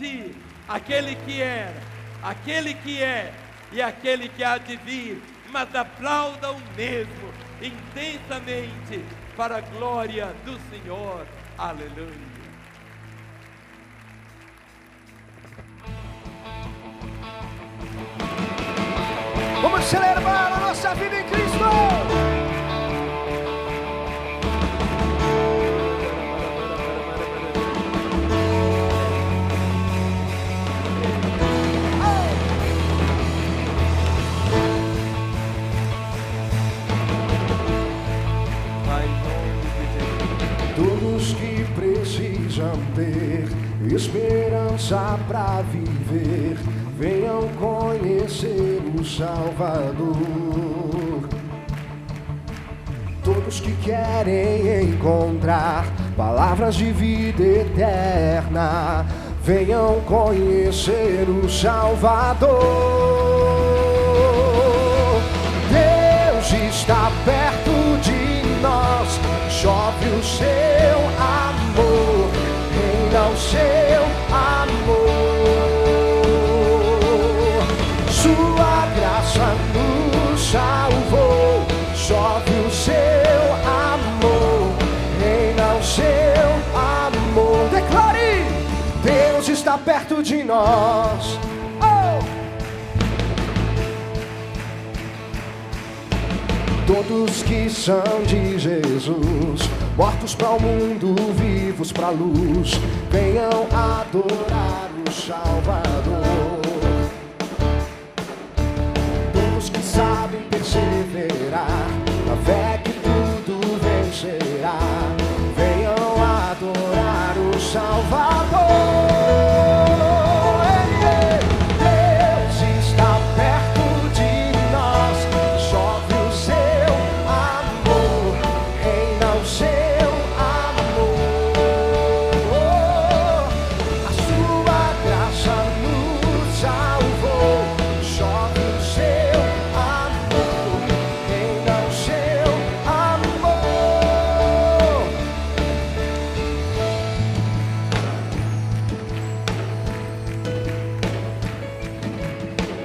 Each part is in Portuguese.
ti, aquele que era, aquele que é e aquele que há de vir, mas aplauda o mesmo, intensamente, para a glória do Senhor. Aleluia. Vamos celebrar a nossa vida em Cristo. Todos que precisam ter esperança para viver, venham conhecer o Salvador. Todos que querem encontrar palavras de vida eterna, venham conhecer o Salvador. Deus está perto de nós, chove o seu amor, reina o seu amor. Sua graça nos salvou, chove o seu amor, reina o seu amor. Declare: Deus está perto de nós. Todos que são de Jesus, mortos para o mundo, vivos para a luz, venham adorar o Salvador. Todos que sabem perseverar, na fé que tudo vencerá, venham adorar o Salvador.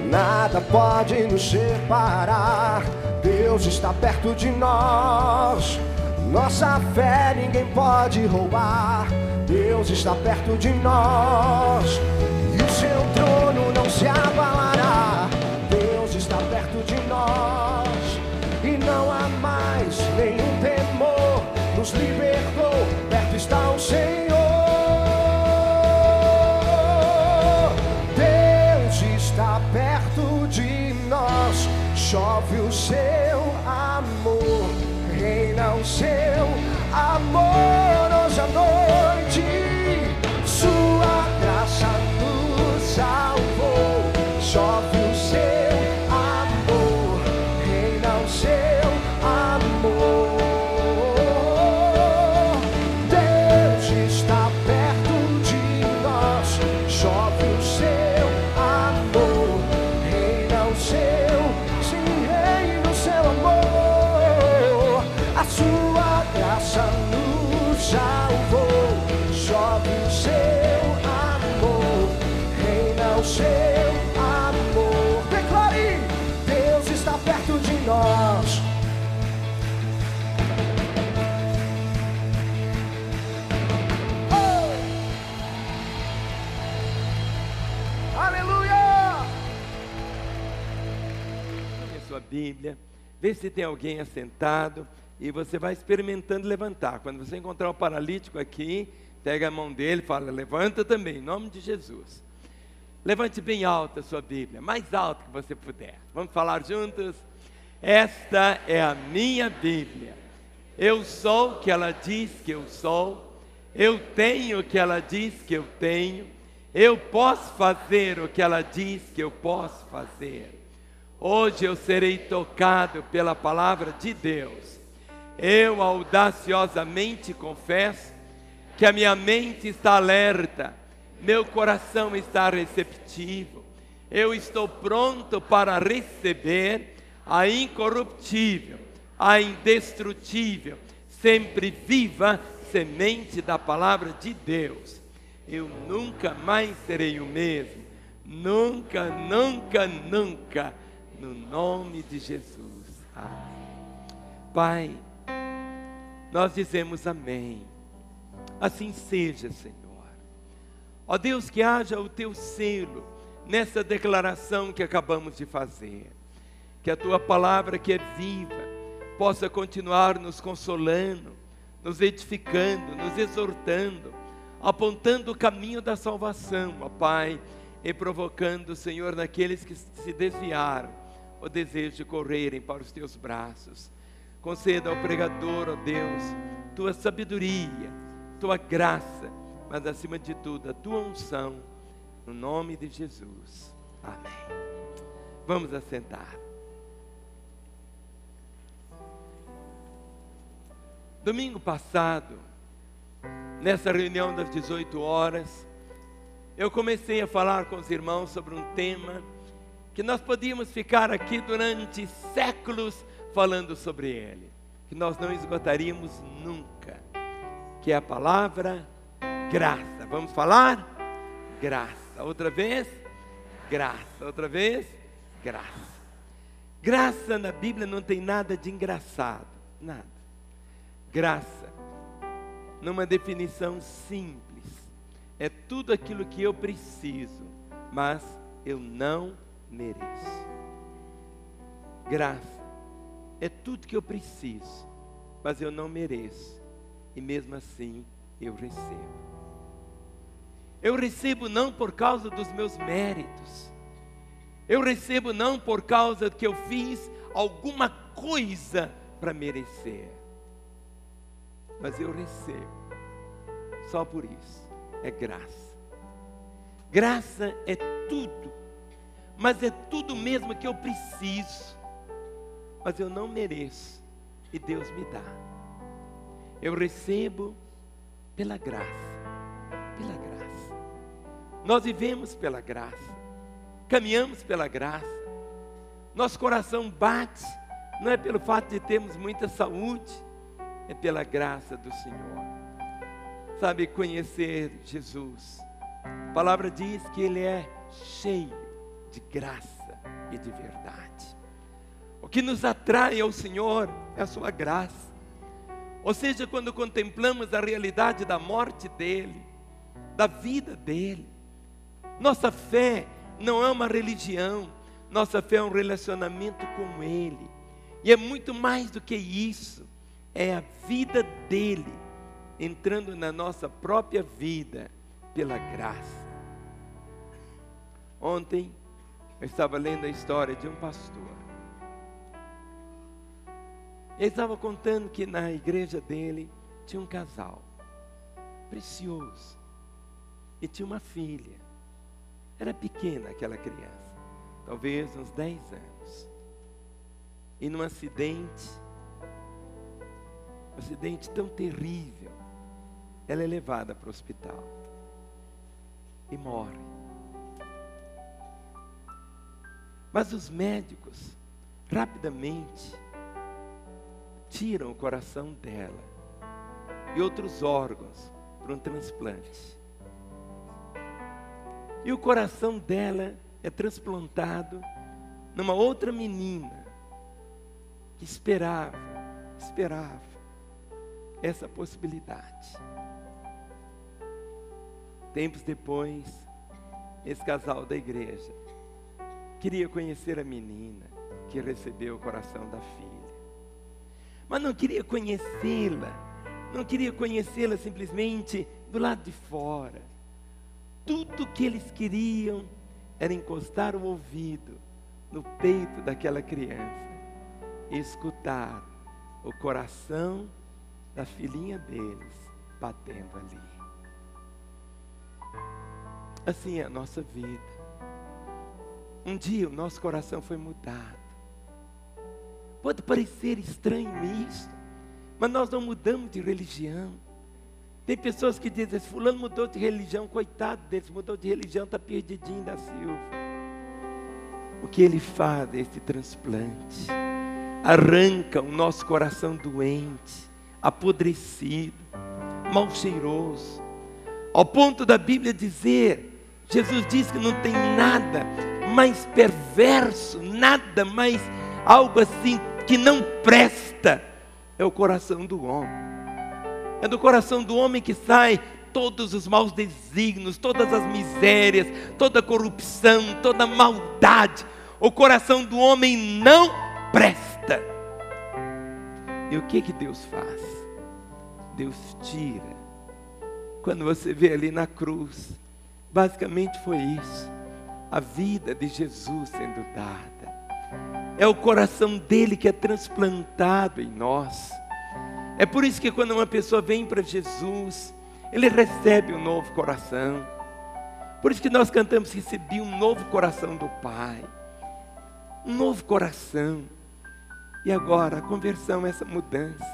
Nada pode nos separar, Deus está perto de nós. Nossa fé ninguém pode roubar, Deus está perto de nós. E o seu trono não se abalará, Deus está perto de nós. E não há mais nenhum temor, nos libertou, perto está o Senhor. Está perto de nós, chove o seu amor, reina o seu amor hoje à noite. Sua graça nos salvou, chove o seu amor, reina o seu amor. Deus está perto de nós, chove o seu nos salvou, chove o seu amor, reina o seu amor. Declare: Deus está perto de nós. Oh! Aleluia! Abra sua Bíblia, vê se tem alguém assentado. E você vai experimentando levantar. Quando você encontrar um paralítico aqui, pega a mão dele e fala: levanta também, em nome de Jesus. Levante bem alta a sua Bíblia, mais alto que você puder. Vamos falar juntos? Esta é a minha Bíblia. Eu sou o que ela diz que eu sou. Eu tenho o que ela diz que eu tenho. Eu posso fazer o que ela diz que eu posso fazer. Hoje eu serei tocado pela palavra de Deus. Eu audaciosamente confesso que a minha mente está alerta, meu coração está receptivo, eu estou pronto para receber a incorruptível, a indestrutível, sempre viva semente da palavra de Deus. eu nunca mais serei o mesmo. Nunca, nunca, nunca. No nome de Jesus. Amém. Pai, nós dizemos amém. Assim seja, Senhor. Ó Deus, que haja o teu selo nessa declaração que acabamos de fazer. Que a tua palavra, que é viva, possa continuar nos consolando, nos edificando, nos exortando, apontando o caminho da salvação, ó Pai, e provocando, Senhor, naqueles que se desviaram, o desejo de correrem para os teus braços. Conceda ao pregador, ó Deus, tua sabedoria, tua graça, mas acima de tudo, a tua unção, no nome de Jesus. Amém. Vamos assentar. Domingo passado, nessa reunião das 18 horas, eu comecei a falar com os irmãos sobre um tema que nós podíamos ficar aqui durante séculos falando sobre ele, que nós não esgotaríamos nunca, que é a palavra graça. Vamos falar? Graça. Outra vez? Graça. Outra vez? Graça. Graça na Bíblia não tem nada de engraçado, nada. Graça, numa definição simples, é tudo aquilo que eu preciso, mas eu não mereço. Graça é tudo que eu preciso, mas eu não mereço, e mesmo assim eu recebo. Eu recebo não por causa dos meus méritos, eu recebo não por causa que eu fiz alguma coisa para merecer, mas eu recebo só por isso. É graça. Graça é tudo, mas é tudo mesmo que eu preciso, mas eu não mereço, e Deus me dá. Eu recebo pela graça, pela graça. Nós vivemos pela graça, caminhamos pela graça. Nosso coração bate, não é pelo fato de termos muita saúde, é pela graça do Senhor. Sabe, conhecer Jesus, a palavra diz que Ele é cheio de graça e de verdade. O que nos atrai ao Senhor é a sua graça. Ou seja, quando contemplamos a realidade da morte dEle, da vida dEle, nossa fé não é uma religião, nossa fé é um relacionamento com Ele, e é muito mais do que isso. É a vida dEle entrando na nossa própria vida pela graça. Ontem eu estava lendo a história de um pastor. Ele estava contando que na igreja dele tinha um casal precioso e tinha uma filha. Era pequena aquela criança, talvez uns 10 anos. E num acidente tão terrível, ela é levada para o hospital e morre. Mas os médicos rapidamente tiram o coração dela e outros órgãos para um transplante. E o coração dela é transplantado numa outra menina que esperava essa possibilidade. Tempos depois, esse casal da igreja queria conhecer a menina que recebeu o coração da filha, mas não queria conhecê-la simplesmente do lado de fora. Tudo que eles queriam era encostar o ouvido no peito daquela criança e escutar o coração da filhinha deles batendo ali. Assim é a nossa vida. Um dia o nosso coração foi mudado. Pode parecer estranho isso, mas nós não mudamos de religião. Tem pessoas que dizem, fulano mudou de religião, coitado deles, mudou de religião, está perdidinho da Silva. O que ele faz é esse transplante. Arranca o nosso coração doente, apodrecido, mal cheiroso. ao ponto da Bíblia dizer, Jesus diz que não tem nada mais perverso, nada mais, algo assim que não presta, é o coração do homem. É do coração do homem que sai todos os maus desígnios, todas as misérias, toda a corrupção, toda a maldade. O coração do homem não presta. E o que Deus faz? Deus tira. Quando você vê ali na cruz, basicamente foi isso. A vida de Jesus sendo dada. É o coração dele que é transplantado em nós. É por isso que quando uma pessoa vem para Jesus, ele recebe um novo coração. Por isso que nós cantamos, recebi um novo coração do Pai. Um novo coração. E agora a conversão é essa mudança.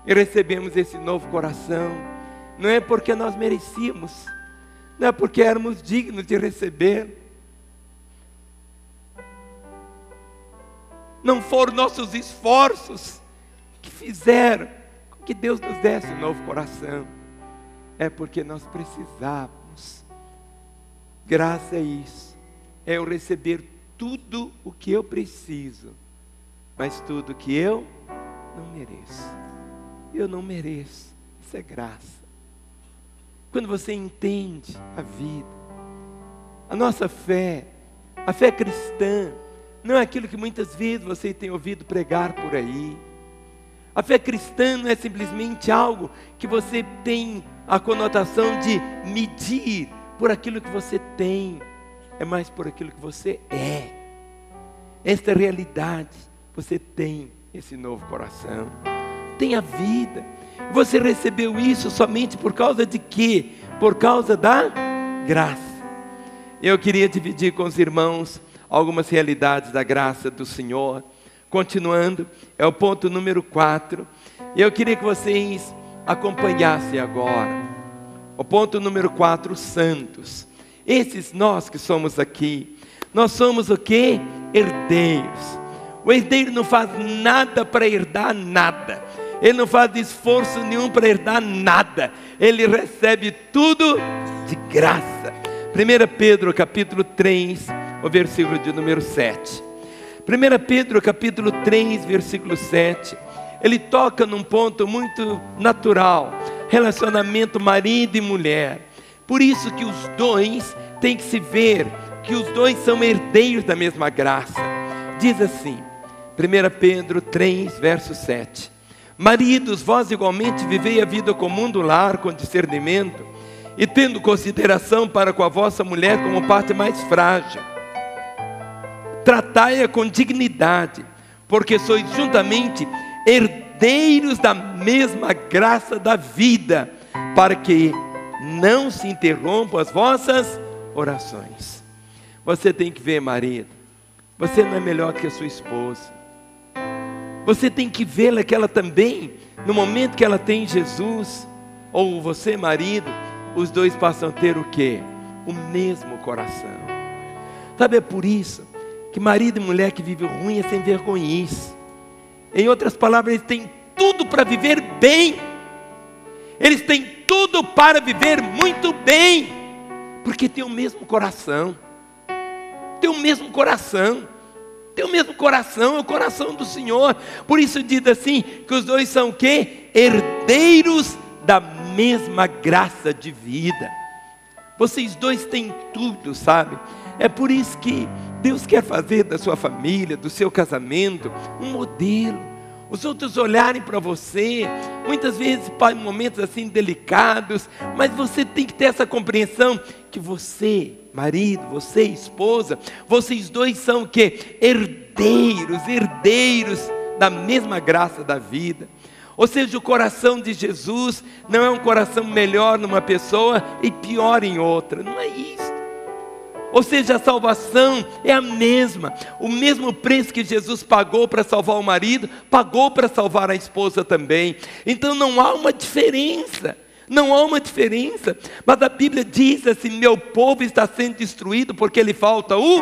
E recebemos esse novo coração. Não é porque nós merecíamos. Não é porque éramos dignos de receber. Não foram nossos esforços que fizeram com que Deus nos desse um novo coração. É porque nós precisávamos. Graça é isso. É eu receber tudo o que eu preciso, mas tudo que eu não mereço. Eu não mereço. Isso é graça. Quando você entende a vida, a nossa fé, a fé cristã, não é aquilo que muitas vezes você tem ouvido pregar por aí. A fé cristã não é simplesmente algo que você tem a conotação de medir por aquilo que você tem, é mais por aquilo que você é. Esta realidade, você tem esse novo coração, tem a vida. Você recebeu isso somente por causa de quê? Por causa da graça. Eu queria dividir com os irmãos algumas realidades da graça do Senhor. Continuando, é o ponto número 4. Eu queria que vocês acompanhassem agora. O ponto número 4, santos. Esses nós que somos aqui, nós somos o quê? Herdeiros. O herdeiro não faz nada para herdar nada. Ele não faz esforço nenhum para herdar nada. Ele recebe tudo de graça. 1 Pedro capítulo 3, o versículo de número 7. 1 Pedro capítulo 3, versículo 7. Ele toca num ponto muito natural. Relacionamento marido e mulher. Por isso que os dois têm que se ver, que os dois são herdeiros da mesma graça. Diz assim, 1 Pedro 3, verso 7. Maridos, vós igualmente vivei a vida comum do lar com discernimento, e tendo consideração para com a vossa mulher como parte mais frágil. Tratai-a com dignidade, porque sois juntamente herdeiros da mesma graça da vida, para que não se interrompam as vossas orações. Você tem que ver, marido, você não é melhor que a sua esposa. Você tem que vê-la que ela também, no momento que ela tem Jesus, ou você, marido, os dois passam a ter o quê? O mesmo coração. Sabe, é por isso que marido e mulher que vivem ruim é sem vergonhice. Em outras palavras, eles têm tudo para viver bem. Eles têm tudo para viver muito bem, porque tem o mesmo coração. Tem o mesmo coração. Tem o mesmo coração, é o coração do Senhor. Por isso diz assim, que os dois são o quê? Herdeiros da mesma graça de vida. Vocês dois têm tudo, sabe? É por isso que Deus quer fazer da sua família, do seu casamento, um modelo. Os outros olharem para você, muitas vezes para momentos assim delicados, mas você tem que ter essa compreensão que você, marido, você, esposa, vocês dois são o quê? Herdeiros da mesma graça da vida. Ou seja, o coração de Jesus não é um coração melhor numa pessoa e pior em outra, não é isso. Ou seja, a salvação é a mesma. O mesmo preço que Jesus pagou para salvar o marido, pagou para salvar a esposa também. Então não há uma diferença. Não há uma diferença. Mas a Bíblia diz assim, meu povo está sendo destruído porque lhe falta o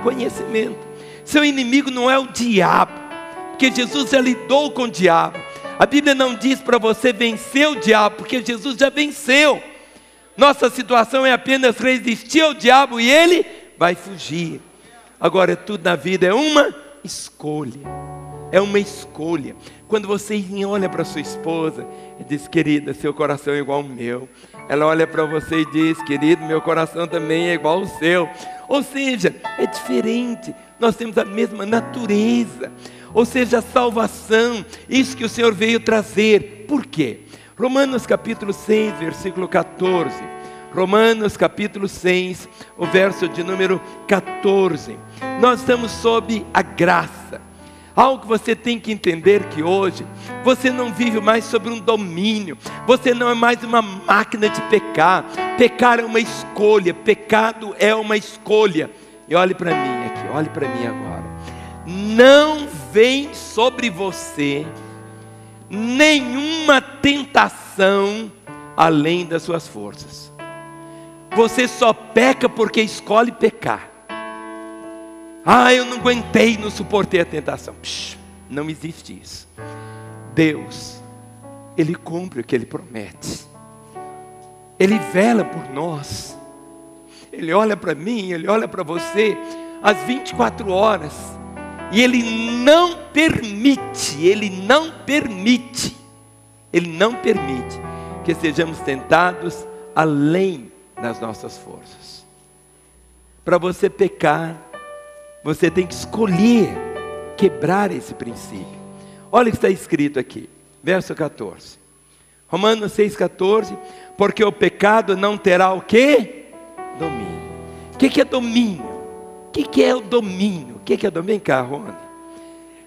conhecimento. Seu inimigo não é o diabo, porque Jesus já lidou com o diabo. A Bíblia não diz para você vencer o diabo, porque Jesus já venceu. Nossa situação é apenas resistir ao diabo e ele vai fugir. Agora, tudo na vida é uma escolha. É uma escolha. Quando você olha para sua esposa e diz: querida, seu coração é igual ao meu. Ela olha para você e diz: querido, meu coração também é igual ao seu. Ou seja, é diferente. Nós temos a mesma natureza. Ou seja, a salvação, isso que o Senhor veio trazer. Por quê? Romanos capítulo 6, versículo 14. Romanos capítulo 6, o verso de número 14. Nós estamos sob a graça. Algo que você tem que entender, que hoje você não vive mais sobre um domínio. Você não é mais uma máquina de pecar. Pecar é uma escolha. Pecado é uma escolha. E olhe para mim aqui, olhe para mim agora. Não vem sobre você nenhuma tentação além das suas forças. Você só peca porque escolhe pecar. Eu não aguentei, não suportei a tentação. Não existe isso. Deus, Ele cumpre o que Ele promete. Ele vela por nós. Ele olha para mim, Ele olha para você às 24 horas. E Ele não permite que sejamos tentados além das nossas forças. Para você pecar, você tem que escolher quebrar esse princípio. Olha o que está escrito aqui, verso 14. Romanos 6,14. Porque o pecado não terá o quê? Domínio. O que é domínio? O que é o domínio? O que é domínio, cá, Rony?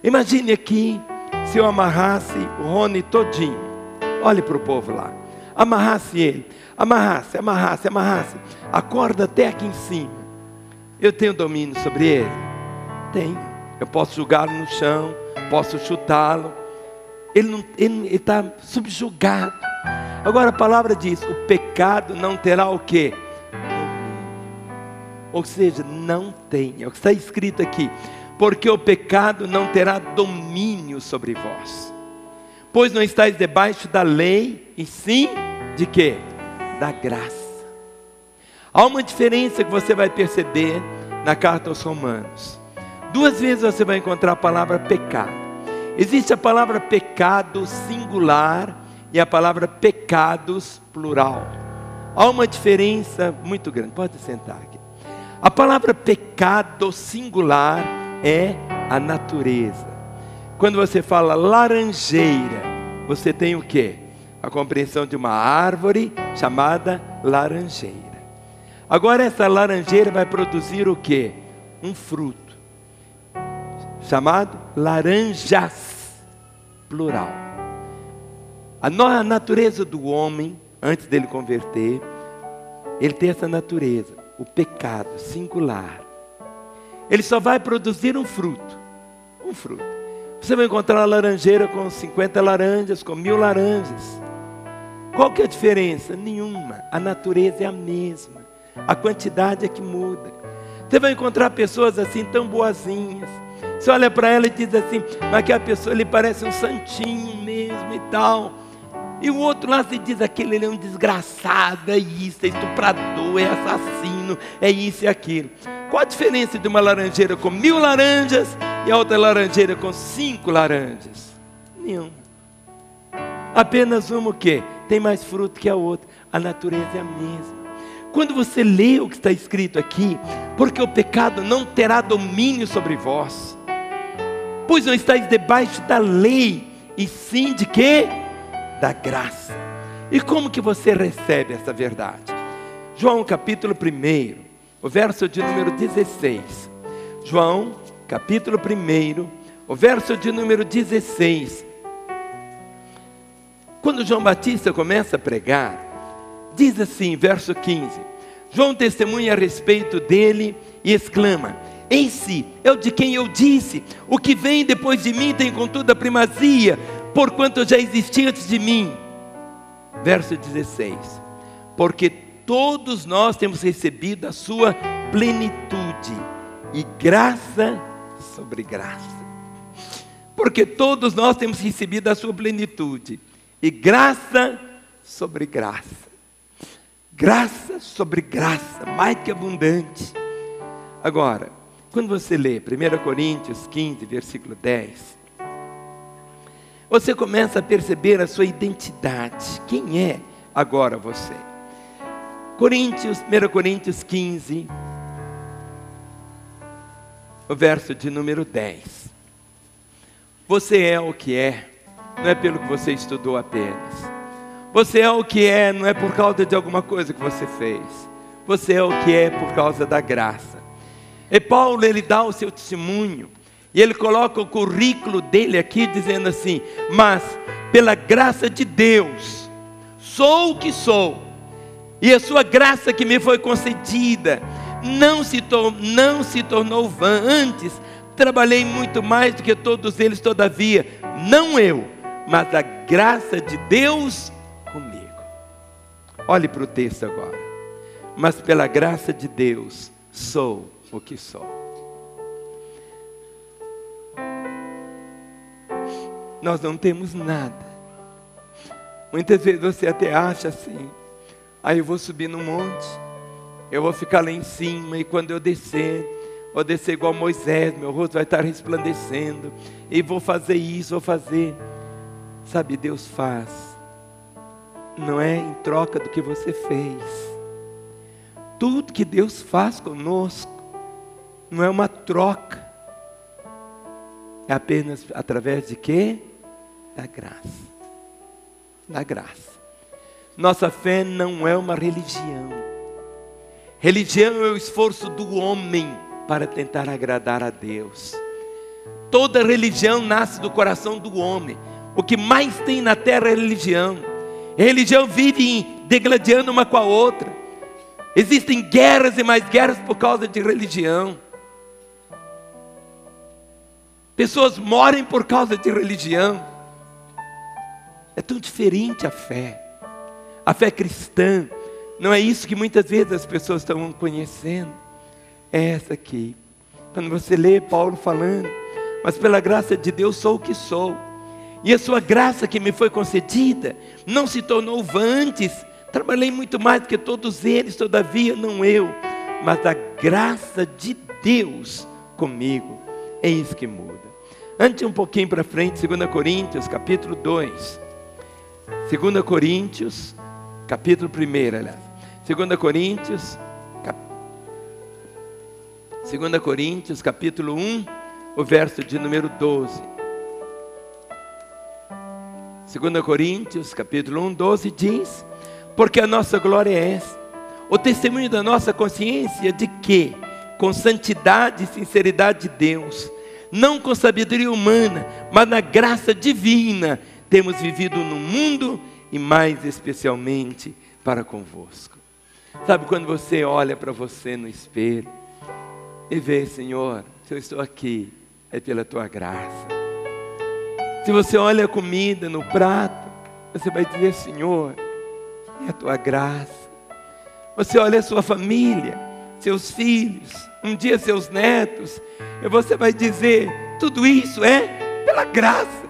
Imagine aqui, se eu amarrasse o Rony todinho. Olhe para o povo lá. Amarrasse ele. Amarrasse. A corda até aqui em cima. Eu tenho domínio sobre ele? Tenho. Eu posso jogá-lo no chão, posso chutá-lo. Ele está subjugado. Agora a palavra diz: o pecado não terá o quê? Ou seja, não tem. É o que está escrito aqui. Porque o pecado não terá domínio sobre vós. Pois não estáis debaixo da lei, e sim de quê? Da graça. Há uma diferença que você vai perceber na carta aos Romanos. 2 vezes você vai encontrar a palavra pecado. Existe a palavra pecado singular e a palavra pecados plural. Há uma diferença muito grande. Pode sentar aqui. A palavra pecado singular é a natureza. Quando você fala laranjeira, você tem o quê? A compreensão de uma árvore chamada laranjeira. Agora essa laranjeira vai produzir o quê? Um fruto, chamado laranjas, plural. A natureza do homem, antes dele converter, ele tem essa natureza, o pecado singular. Ele só vai produzir um fruto. Um fruto. Você vai encontrar uma laranjeira com 50 laranjas, com 1000 laranjas. Qual que é a diferença? Nenhuma. A natureza é a mesma. A quantidade é que muda. Você vai encontrar pessoas assim tão boazinhas. Você olha para ela e diz assim: mas aquela pessoa, ele parece um santinho mesmo e tal. E o outro lá se diz: aquele ele é um desgraçado, é isso, é estuprador, é assassino, é isso e aquilo. Qual a diferença de uma laranjeira com 1000 laranjas e a outra laranjeira com 5 laranjas? Nenhuma. Apenas uma o quê? Tem mais fruto que a outra. A natureza é a mesma. Quando você lê o que está escrito aqui: porque o pecado não terá domínio sobre vós, pois não estáis debaixo da lei, e sim de quê? Da graça. E como que você recebe essa verdade? João capítulo 1, o verso de número 16. João capítulo 1, o verso de número 16. Quando João Batista começa a pregar, diz assim, verso 15: João testemunha a respeito dele e exclama: eis-se, é o de quem eu disse, o que vem depois de mim tem contudo a primazia, porquanto já existia antes de mim. Verso 16: porque todos nós temos recebido a sua plenitude, e graça sobre graça. Porque todos nós temos recebido a sua plenitude, e graça sobre graça. graça sobre graça, mais que abundante. Agora, quando você lê 1 Coríntios 15, versículo 10, você começa a perceber a sua identidade. Quem é agora você? 1 Coríntios 15, o verso de número 10. Você é o que é, não é pelo que você estudou apenas. Você é o que é, não é por causa de alguma coisa que você fez. Você é o que é por causa da graça. E Paulo, ele dá o seu testemunho, e ele coloca o currículo dele aqui, dizendo assim: mas pela graça de Deus, sou o que sou, e a sua graça que me foi concedida, não se tornou vã. Antes, trabalhei muito mais do que todos eles, todavia, não eu, mas a graça de Deus comigo. Olhe para o texto agora. Mas pela graça de Deus, sou o que sou. Nós não temos nada. Muitas vezes você até acha assim: aí eu vou subir no monte, eu vou ficar lá em cima, e quando eu descer, vou descer igual Moisés, meu rosto vai estar resplandecendo, e vou fazer isso, vou fazer. Sabe, Deus faz, não é em troca do que você fez. Tudo que Deus faz conosco não é uma troca, é apenas através de quê? Da graça. Da graça. Nossa fé não é uma religião. Religião é o esforço do homem para tentar agradar a Deus. Toda religião nasce do coração do homem. O que mais tem na terra é religião. A religião vive degladiando uma com a outra. Existem guerras e mais guerras por causa de religião. Pessoas morrem por causa de religião. É tão diferente a fé. A fé cristã não é isso que muitas vezes as pessoas estão conhecendo. É essa aqui. Quando você lê Paulo falando: mas pela graça de Deus sou o que sou, e a sua graça que me foi concedida não se tornou vã. Antes, trabalhei muito mais do que todos eles, todavia não eu, mas a graça de Deus comigo. É isso que muda. Antes, um pouquinho para frente, 2 Coríntios capítulo 2. 2 Coríntios, capítulo 1, aliás. 2 Coríntios, capítulo 1, o verso de número 12. 2 Coríntios, capítulo 1, 12 diz: porque a nossa glória é essa, o testemunho da nossa consciência de que, com santidade e sinceridade de Deus, não com sabedoria humana, mas na graça divina, temos vivido no mundo, e mais especialmente para convosco. Sabe, quando você olha para você no espelho e vê: Senhor, se eu estou aqui, é pela tua graça. Se você olha a comida no prato, você vai dizer: Senhor, é a tua graça. Você olha a sua família, seus filhos, um dia seus netos, e você vai dizer: tudo isso é pela graça.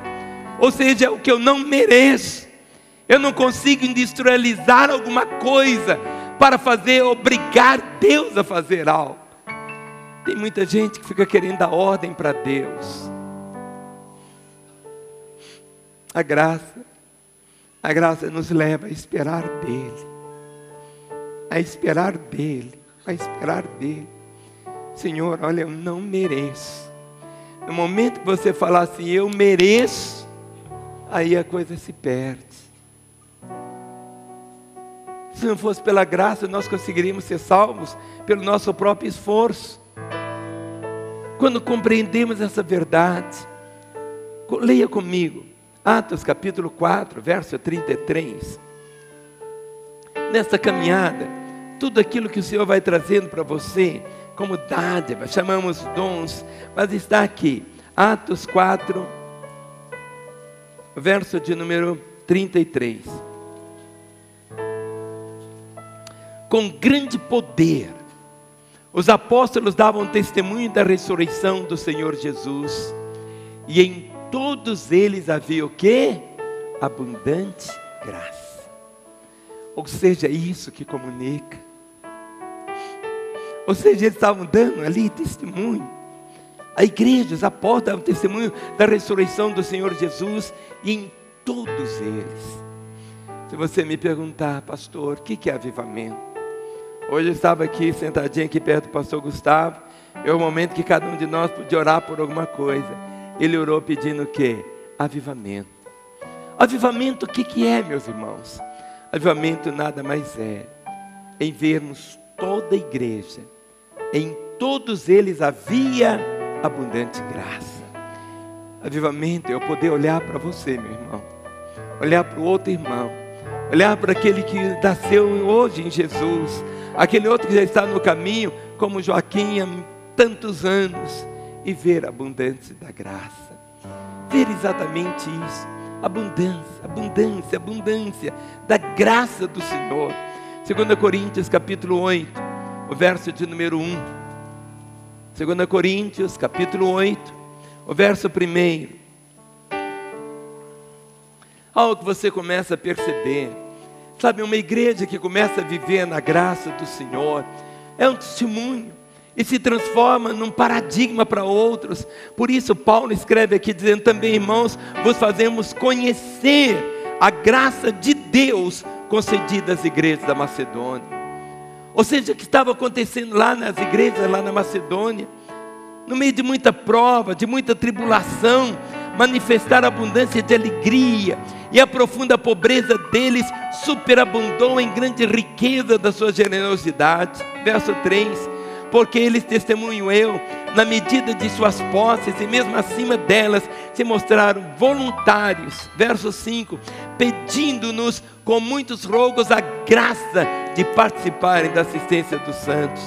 Ou seja, é o que eu não mereço. Eu não consigo industrializar alguma coisa para obrigar Deus a fazer algo. Tem muita gente que fica querendo dar ordem para Deus. A graça nos leva a esperar dEle. A esperar dEle. A esperar dEle. Senhor, olha, eu não mereço. No momento que você falar assim: eu mereço, aí a coisa se perde. Se não fosse pela graça, nós conseguiríamos ser salvos pelo nosso próprio esforço. Quando compreendemos essa verdade, leia comigo Atos capítulo 4, verso 33. Nessa caminhada, tudo aquilo que o Senhor vai trazendo para você como dádiva, chamamos dons, mas está aqui, Atos 4, verso de número 33. Com grande poder, os apóstolos davam testemunho da ressurreição do Senhor Jesus, e em todos eles havia o quê? Abundante graça. Ou seja, é isso que comunica. Ou seja, eles estavam dando ali testemunho. A igreja, os apóstolos davam testemunho da ressurreição do Senhor Jesus, e em todos eles. Se você me perguntar, pastor, o que é avivamento? Hoje eu estava aqui, sentadinho aqui perto do pastor Gustavo. É o momento que cada um de nós podia orar por alguma coisa. Ele orou pedindo o quê? Avivamento. Avivamento, o que é, meus irmãos? Avivamento nada mais é em vermos toda a igreja, em todos eles havia abundante graça. Avivamento é eu poder olhar para você, meu irmão, olhar para o outro irmão, olhar para aquele que nasceu hoje em Jesus, aquele outro que já está no caminho, como Joaquim há tantos anos, e ver a abundância da graça, ver exatamente isso, abundância, abundância, abundância da graça do Senhor. 2 Coríntios capítulo 8, o verso de número 1. 2 Coríntios capítulo 8, o verso 1. Algo que você começa a perceber, sabe, uma igreja que começa a viver na graça do Senhor, é um testemunho, e se transforma num paradigma para outros. Por isso Paulo escreve aqui dizendo também, irmãos, vos fazemos conhecer a graça de Deus concedida às igrejas da Macedônia. Ou seja, o que estava acontecendo lá nas igrejas, lá na Macedônia, no meio de muita prova, de muita tribulação, manifestar a abundância de alegria, e a profunda pobreza deles superabundou em grande riqueza da sua generosidade. Verso 3, porque eles testemunham eu, na medida de suas posses e mesmo acima delas, se mostraram voluntários. Verso 5, pedindo-nos com muitos rogos a graça de participarem da assistência dos santos.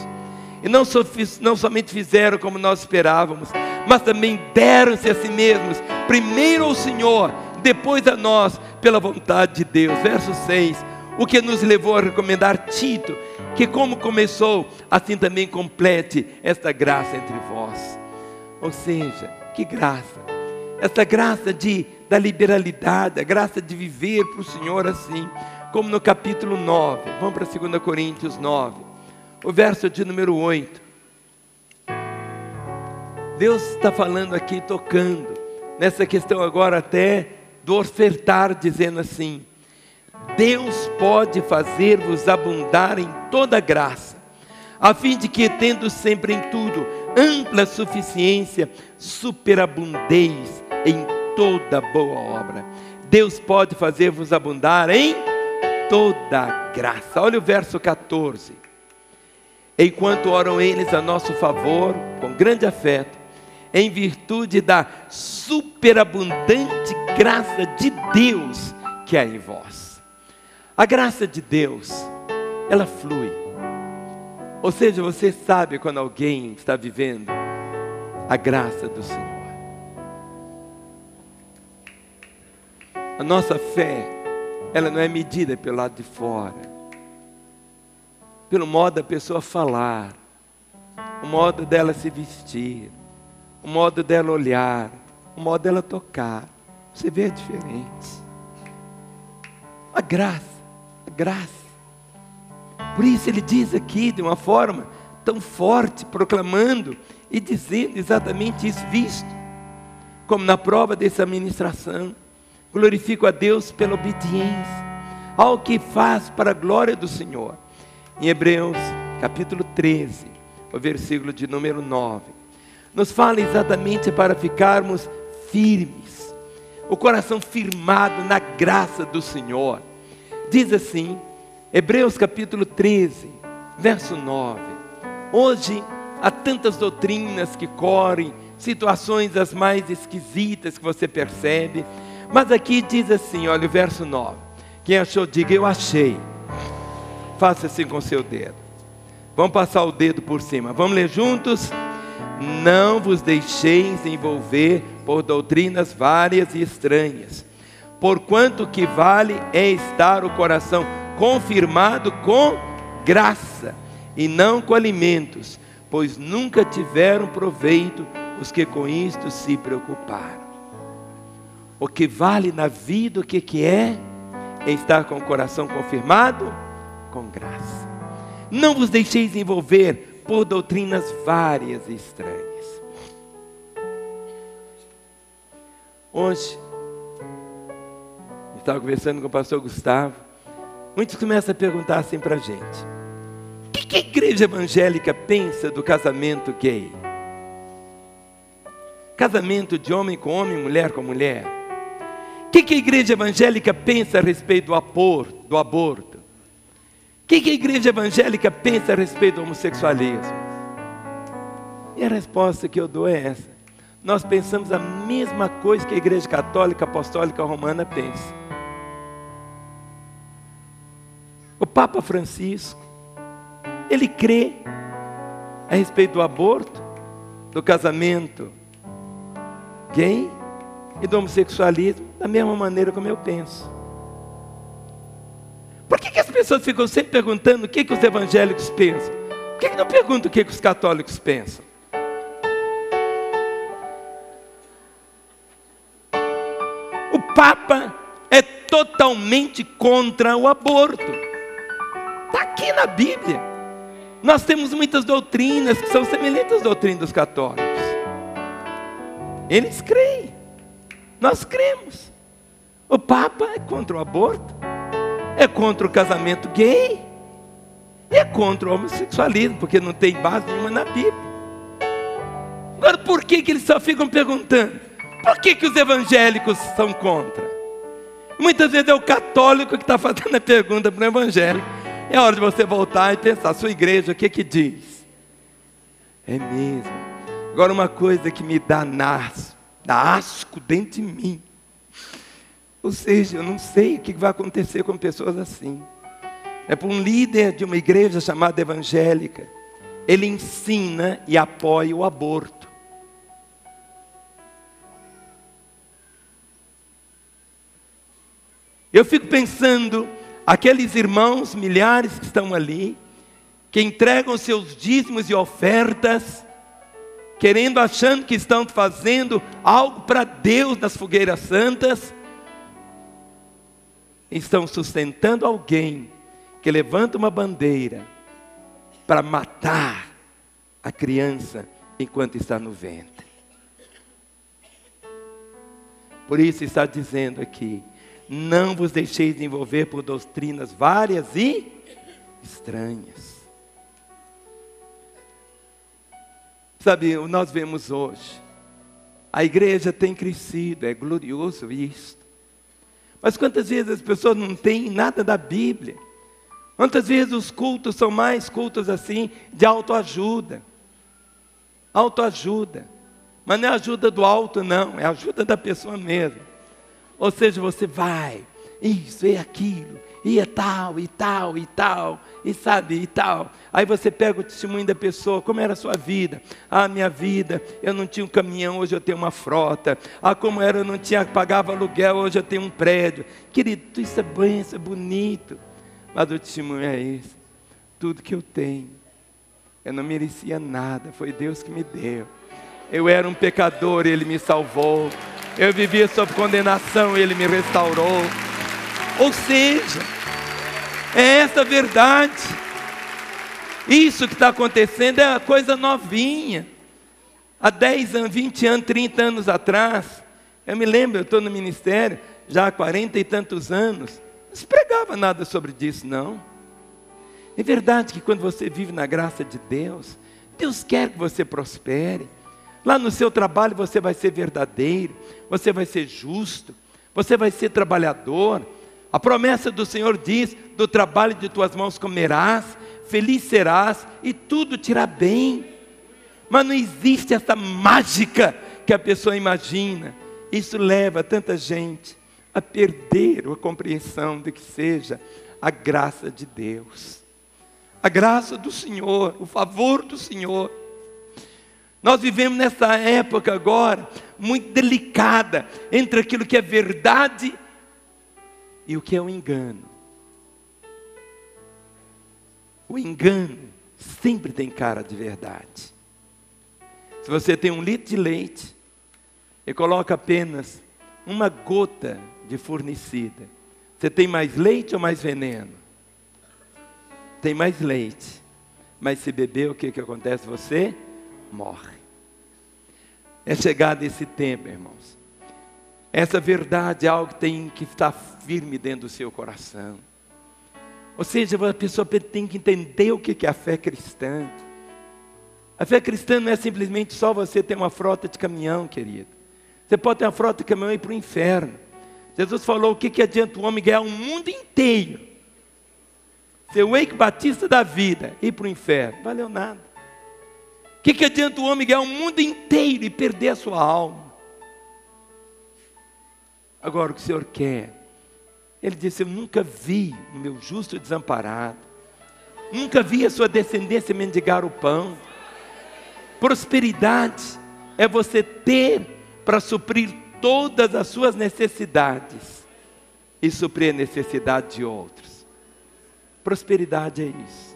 E não somente fizeram como nós esperávamos, mas também deram-se a si mesmos, primeiro ao Senhor, depois a nós, pela vontade de Deus. Verso 6, o que nos levou a recomendar Tito, que como começou, assim também complete esta graça entre vós. Ou seja, que graça, esta graça da liberalidade, a graça de viver para o Senhor assim, como no capítulo 9, vamos para 2 Coríntios 9, o verso de número 8, Deus está falando aqui, tocando, nessa questão agora até do ofertar, dizendo assim, Deus pode fazer-vos abundar em toda graça, a fim de que, tendo sempre em tudo ampla suficiência, superabundeis em toda boa obra. Deus pode fazer-vos abundar em toda graça. Olha o verso 14. Enquanto oram eles a nosso favor, com grande afeto, em virtude da superabundante graça de Deus que há em vós. A graça de Deus, ela flui. Ou seja, você sabe quando alguém está vivendo a graça do Senhor. A nossa fé, ela não é medida pelo lado de fora, pelo modo da pessoa falar, o modo dela se vestir, o modo dela olhar, o modo dela tocar. Você vê a diferença. A graça. Por isso ele diz aqui de uma forma tão forte, proclamando e dizendo exatamente isso, visto como na prova dessa ministração, glorifico a Deus pela obediência ao que faz para a glória do Senhor. Em Hebreus capítulo 13, o versículo de número 9, nos fala exatamente para ficarmos firmes, o coração firmado na graça do Senhor. Diz assim, Hebreus capítulo 13, verso 9. Hoje há tantas doutrinas que correm, situações as mais esquisitas que você percebe, mas aqui diz assim, olha o verso 9. Quem achou, diga eu achei. Faça assim com o seu dedo. Vamos passar o dedo por cima. Vamos ler juntos? Não vos deixeis envolver por doutrinas várias e estranhas, porquanto o que vale é estar o coração confirmado com graça, e não com alimentos, pois nunca tiveram proveito os que com isto se preocuparam. O que vale na vida, o que é? em estar com o coração confirmado com graça. Não vos deixeis envolver por doutrinas várias e estranhas. Hoje, eu estava conversando com o pastor Gustavo, muitos começam a perguntar assim para a gente: o que a igreja evangélica pensa do casamento gay? Casamento de homem com homem, mulher com mulher. O que a igreja evangélica pensa a respeito do aborto? O que a igreja evangélica pensa a respeito do homossexualismo? E a resposta que eu dou é essa: nós pensamos a mesma coisa que a igreja católica, apostólica, romana pensa. O Papa Francisco, ele crê a respeito do aborto, do casamento gay e do homossexualismo da mesma maneira como eu penso. Por que as pessoas ficam sempre perguntando o que os evangélicos pensam? Por que não perguntam o que os católicos pensam? O Papa é totalmente contra o aborto. Está aqui na Bíblia. Nós temos muitas doutrinas que são semelhantes às doutrinas dos católicos. Eles creem, nós cremos. O Papa é contra o aborto, é contra o casamento gay, é contra o homossexualismo, porque não tem base nenhuma na Bíblia. Agora, por que eles só ficam perguntando? Por que os evangélicos são contra? Muitas vezes é o católico que está fazendo a pergunta para o evangélico. É hora de você voltar e pensar: sua igreja, o que diz? É mesmo. Agora, uma coisa que me dá asco dentro de mim. Ou seja, eu não sei o que vai acontecer com pessoas assim. É para um líder de uma igreja chamada evangélica, ele ensina e apoia o aborto. Eu fico pensando, aqueles irmãos, milhares que estão ali, que entregam seus dízimos e ofertas, achando que estão fazendo algo para Deus nas fogueiras santas, estão sustentando alguém que levanta uma bandeira para matar a criança enquanto está no ventre. Por isso está dizendo aqui: não vos deixeis envolver por doutrinas várias e estranhas. Sabe, nós vemos hoje, a igreja tem crescido, é glorioso isso. Mas quantas vezes as pessoas não têm nada da Bíblia? Quantas vezes os cultos são mais cultos assim, de autoajuda? Autoajuda. Mas não é ajuda do alto, não, é ajuda da pessoa mesmo. Ou seja, você vai, isso, é aquilo, e é tal, e tal, e tal, e sabe, e tal. Aí você pega o testemunho da pessoa: como era a sua vida? Ah, minha vida, eu não tinha um caminhão, hoje eu tenho uma frota. Ah, como era, eu não pagava aluguel, hoje eu tenho um prédio. Querido, isso é bom, isso é bonito. Mas o testemunho é esse: tudo que eu tenho, eu não merecia nada, foi Deus que me deu. Eu era um pecador, Ele me salvou. Eu vivia sob condenação, Ele me restaurou. Ou seja, é essa a verdade. Isso que está acontecendo é uma coisa novinha. Há 10 anos, 20 anos, 30 anos atrás, eu me lembro, eu estou no ministério já há 40 e tantos anos, não se pregava nada sobre disso, não. É verdade que quando você vive na graça de Deus, Deus quer que você prospere. Lá no seu trabalho você vai ser verdadeiro, você vai ser justo, você vai ser trabalhador. A promessa do Senhor diz: do trabalho de tuas mãos comerás, feliz serás e tudo te irá bem. Mas não existe essa mágica que a pessoa imagina. Isso leva tanta gente a perder a compreensão de que seja a graça de Deus, a graça do Senhor, o favor do Senhor. Nós vivemos nessa época agora muito delicada entre aquilo que é verdade e o que é o engano. O engano sempre tem cara de verdade. Se você tem 1 litro de leite e coloca apenas uma gota de fornicida, Você tem mais leite ou mais veneno? Tem mais leite. Mas se beber, o que acontece? Você morre. É chegado esse tempo, irmãos. Essa verdade é algo que tem que estar firme dentro do seu coração. Ou seja, a pessoa tem que entender o que é a fé cristã. A fé cristã não é simplesmente só você ter uma frota de caminhão, querido. Você pode ter uma frota de caminhão e ir para o inferno. Jesus falou: o que adianta o homem ganhar o mundo inteiro, ser o Eike Batista da vida, e ir para o inferno? Não valeu nada. O que adianta o homem ganhar o mundo inteiro e perder a sua alma? Agora, o que o Senhor quer? Ele disse: eu nunca vi o meu justo desamparado, nunca vi a sua descendência mendigar o pão. Prosperidade é você ter para suprir todas as suas necessidades e suprir a necessidade de outros. Prosperidade é isso.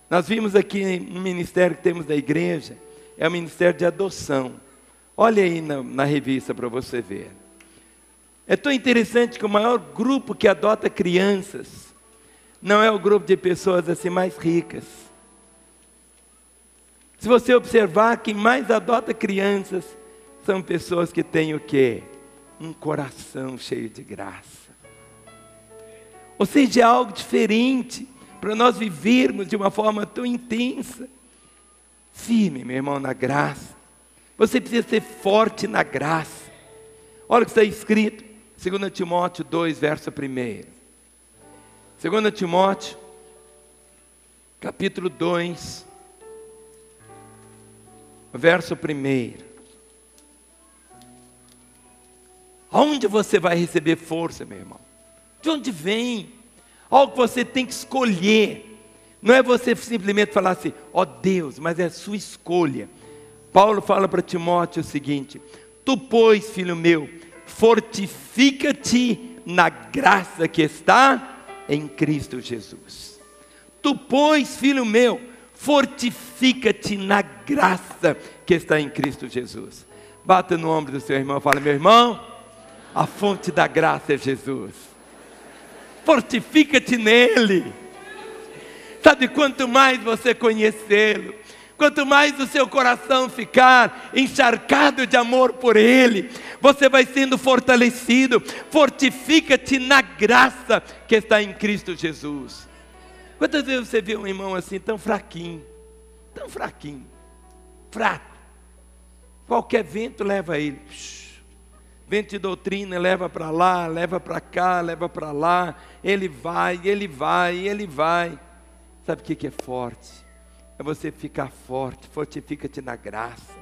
Nós vimos aqui um ministério que temos da igreja, é o ministério de adoção. Olha aí na revista para você ver. É tão interessante que o maior grupo que adota crianças não é o grupo de pessoas assim mais ricas. Se você observar, quem mais adota crianças são pessoas que têm o quê? Um coração cheio de graça. Ou seja, é algo diferente para nós vivermos de uma forma tão intensa. Firme, meu irmão, na graça. Você precisa ser forte na graça. Olha o que está escrito, 2 Timóteo 2, verso 1. 2 Timóteo, capítulo 2, verso 1. Aonde você vai receber força, meu irmão? De onde vem? Algo que você tem que escolher. Não é você simplesmente falar assim: ó Deus, mas é a sua escolha. Paulo fala para Timóteo o seguinte: tu, pois, filho meu, fortifica-te na graça que está em Cristo Jesus. Tu, pois, filho meu, fortifica-te na graça que está em Cristo Jesus. Bata no ombro do seu irmão e fala: meu irmão, a fonte da graça é Jesus. Fortifica-te nele. Sabe, quanto mais você conhecê-lo, quanto mais o seu coração ficar encharcado de amor por ele, você vai sendo fortalecido. Fortifica-te na graça que está em Cristo Jesus. Quantas vezes você vê um irmão assim, tão fraquinho, fraco? Qualquer vento leva ele. Vento de doutrina leva para lá, leva para cá, leva para lá. Ele vai. Sabe o que é forte? É você ficar forte. Fortifica-te na graça,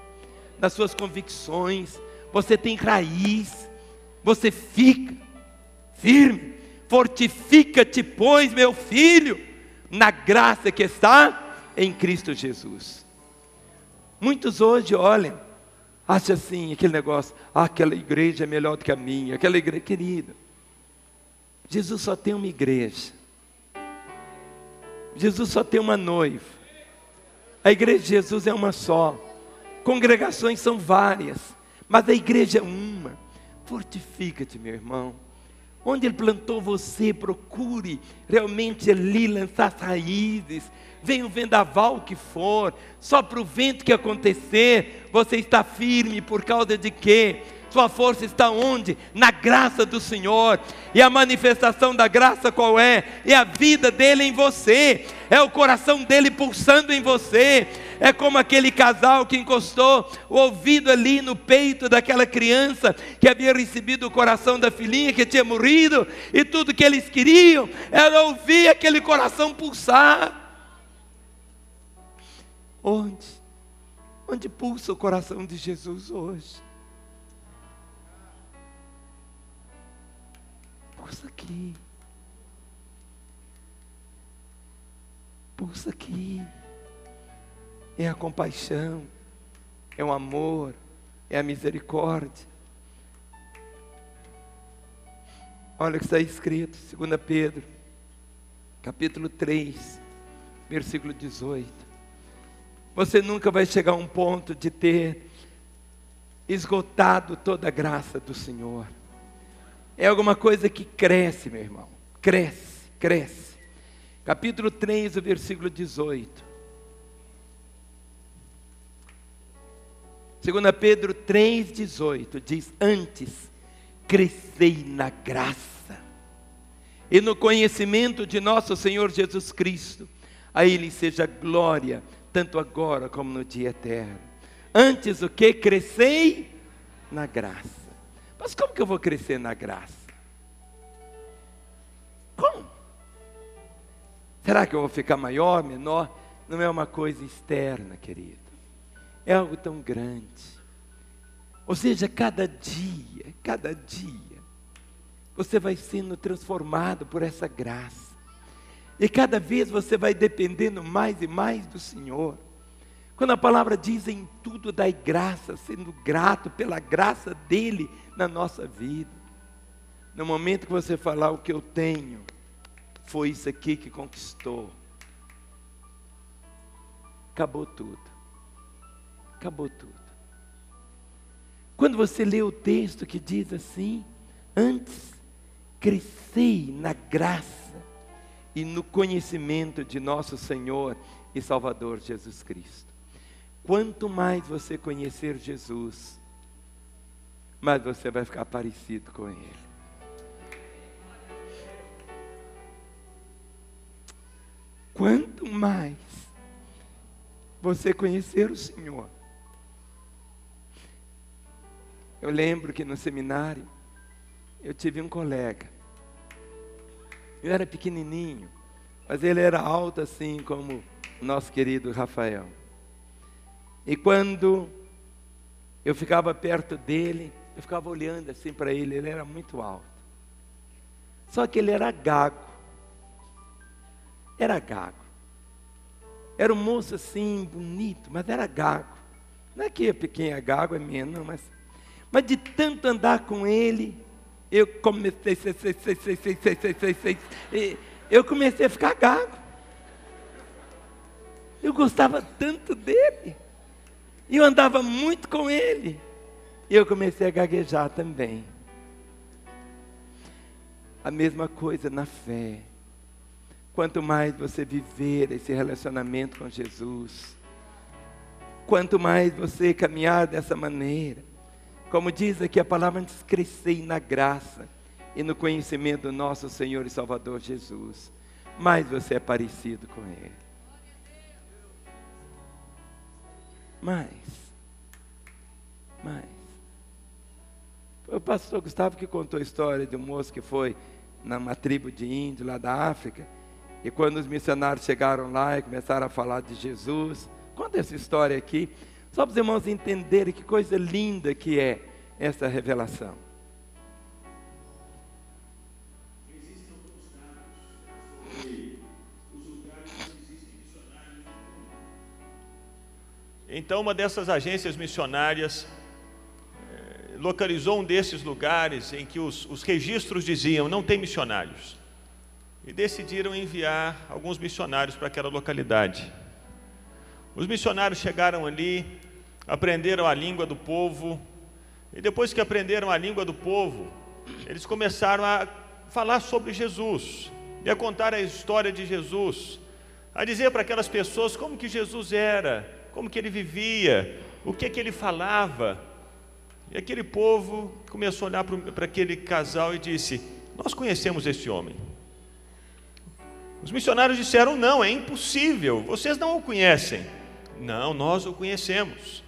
nas suas convicções. Você tem raiz, você fica firme. Fortifica-te, pois, meu filho, na graça que está em Cristo Jesus. Muitos hoje olham, acham assim, aquele negócio: aquela igreja é melhor do que a minha, aquela igreja. Querido, Jesus só tem uma igreja. Jesus só tem uma noiva. A igreja de Jesus é uma só. Congregações são várias, mas a igreja é uma. Fortifica-te, meu irmão. Onde Ele plantou você, procure realmente ali lançar as raízes. Venha o vendaval que for, sopra o vento que acontecer, você está firme. Por causa de quê? Sua força está onde? Na graça do Senhor. E a manifestação da graça qual é? É a vida dele em você, é o coração dele pulsando em você. É como aquele casal que encostou o ouvido ali no peito daquela criança que havia recebido o coração da filhinha que tinha morrido, e tudo que eles queriam era ouvir aquele coração pulsar. Onde pulsa o coração de Jesus hoje? Pulsa aqui. Pulsa aqui. É a compaixão, é o amor, é a misericórdia. Olha o que está escrito, 2 Pedro, capítulo 3, versículo 18. Você nunca vai chegar a um ponto de ter esgotado toda a graça do Senhor. é alguma coisa que cresce, meu irmão. Cresce, cresce. Capítulo 3, o versículo 18. 2 Pedro 3,18 diz: antes, crescei na graça e no conhecimento de nosso Senhor Jesus Cristo. A Ele seja glória, tanto agora como no dia eterno. Antes o que? Crescei na graça. Mas como que eu vou crescer na graça? Como? Será que eu vou ficar maior, menor? Não é uma coisa externa, querido. É algo tão grande. Ou seja, cada dia, você vai sendo transformado por essa graça. E cada vez você vai dependendo mais e mais do Senhor. Quando a palavra diz: em tudo dai graça, sendo grato pela graça dEle na nossa vida. No momento que você falar: o que eu tenho foi isso aqui que conquistou, acabou tudo. Acabou tudo. Quando você lê o texto que diz assim: antes crescei na graça e no conhecimento de nosso Senhor e Salvador Jesus Cristo. Quanto mais você conhecer Jesus, mais você vai ficar parecido com Ele. Quanto mais você conhecer o Senhor. Eu lembro que no seminário, eu tive um colega. Eu era pequenininho, mas ele era alto assim como o nosso querido Rafael. E quando eu ficava perto dele, eu ficava olhando assim para ele, ele era muito alto. Só que ele era gago. Era gago. Era um moço assim, bonito, mas era gago. Não é que pequeno é gago, é menos, mas de tanto andar com ele, eu comecei a ficar gago. Eu gostava tanto dele. E eu andava muito com ele. E eu comecei a gaguejar também. A mesma coisa na fé. Quanto mais você viver esse relacionamento com Jesus, quanto mais você caminhar dessa maneira, como diz aqui a palavra, antes crescei na graça e no conhecimento do nosso Senhor e Salvador Jesus, mais você é parecido com Ele. Mais. Foi o pastor Gustavo que contou a história de um moço que foi numa tribo de índio lá da África, e quando os missionários chegaram lá e começaram a falar de Jesus, conta essa história aqui, só para os irmãos entenderem que coisa linda que é essa revelação. Existem alguns dados sobre os lugares onde existem missionários no mundo. Então, uma dessas agências missionárias localizou um desses lugares em que os registros diziam: não tem missionários. E decidiram enviar alguns missionários para aquela localidade. Os missionários chegaram ali, aprenderam a língua do povo, e depois que aprenderam a língua do povo, eles começaram a falar sobre Jesus, e a contar a história de Jesus, a dizer para aquelas pessoas como que Jesus era, como que ele vivia, o que ele falava. E aquele povo começou a olhar para aquele casal e disse: nós conhecemos esse homem. Os missionários disseram: não, é impossível, vocês não o conhecem. Não, nós o conhecemos.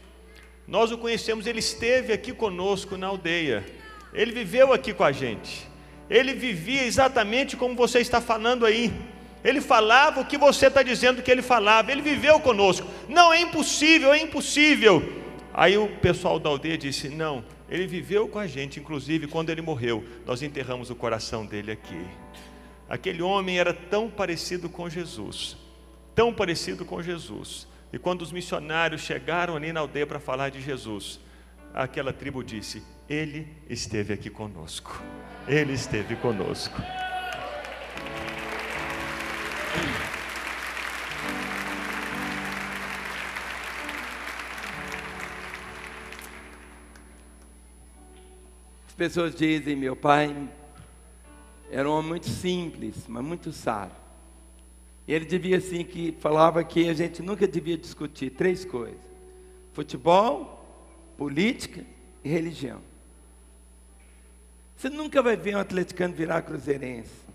Nós o conhecemos, ele esteve aqui conosco na aldeia. Ele viveu aqui com a gente. Ele vivia exatamente como você está falando aí. Ele falava o que você está dizendo que ele falava. Ele viveu conosco. Não, é impossível, é impossível. Aí o pessoal da aldeia disse: não, ele viveu com a gente. Inclusive, quando ele morreu, nós enterramos o coração dele aqui. Aquele homem era tão parecido com Jesus, tão parecido com Jesus. E quando os missionários chegaram ali na aldeia para falar de Jesus, aquela tribo disse: ele esteve aqui conosco. Ele esteve conosco. pessoas dizem, meu pai era um homem muito simples, mas muito sábio. Ele devia assim, falava que a gente nunca devia discutir 3 coisas: futebol, política e religião. Você nunca vai ver um atleticano virar cruzeirense.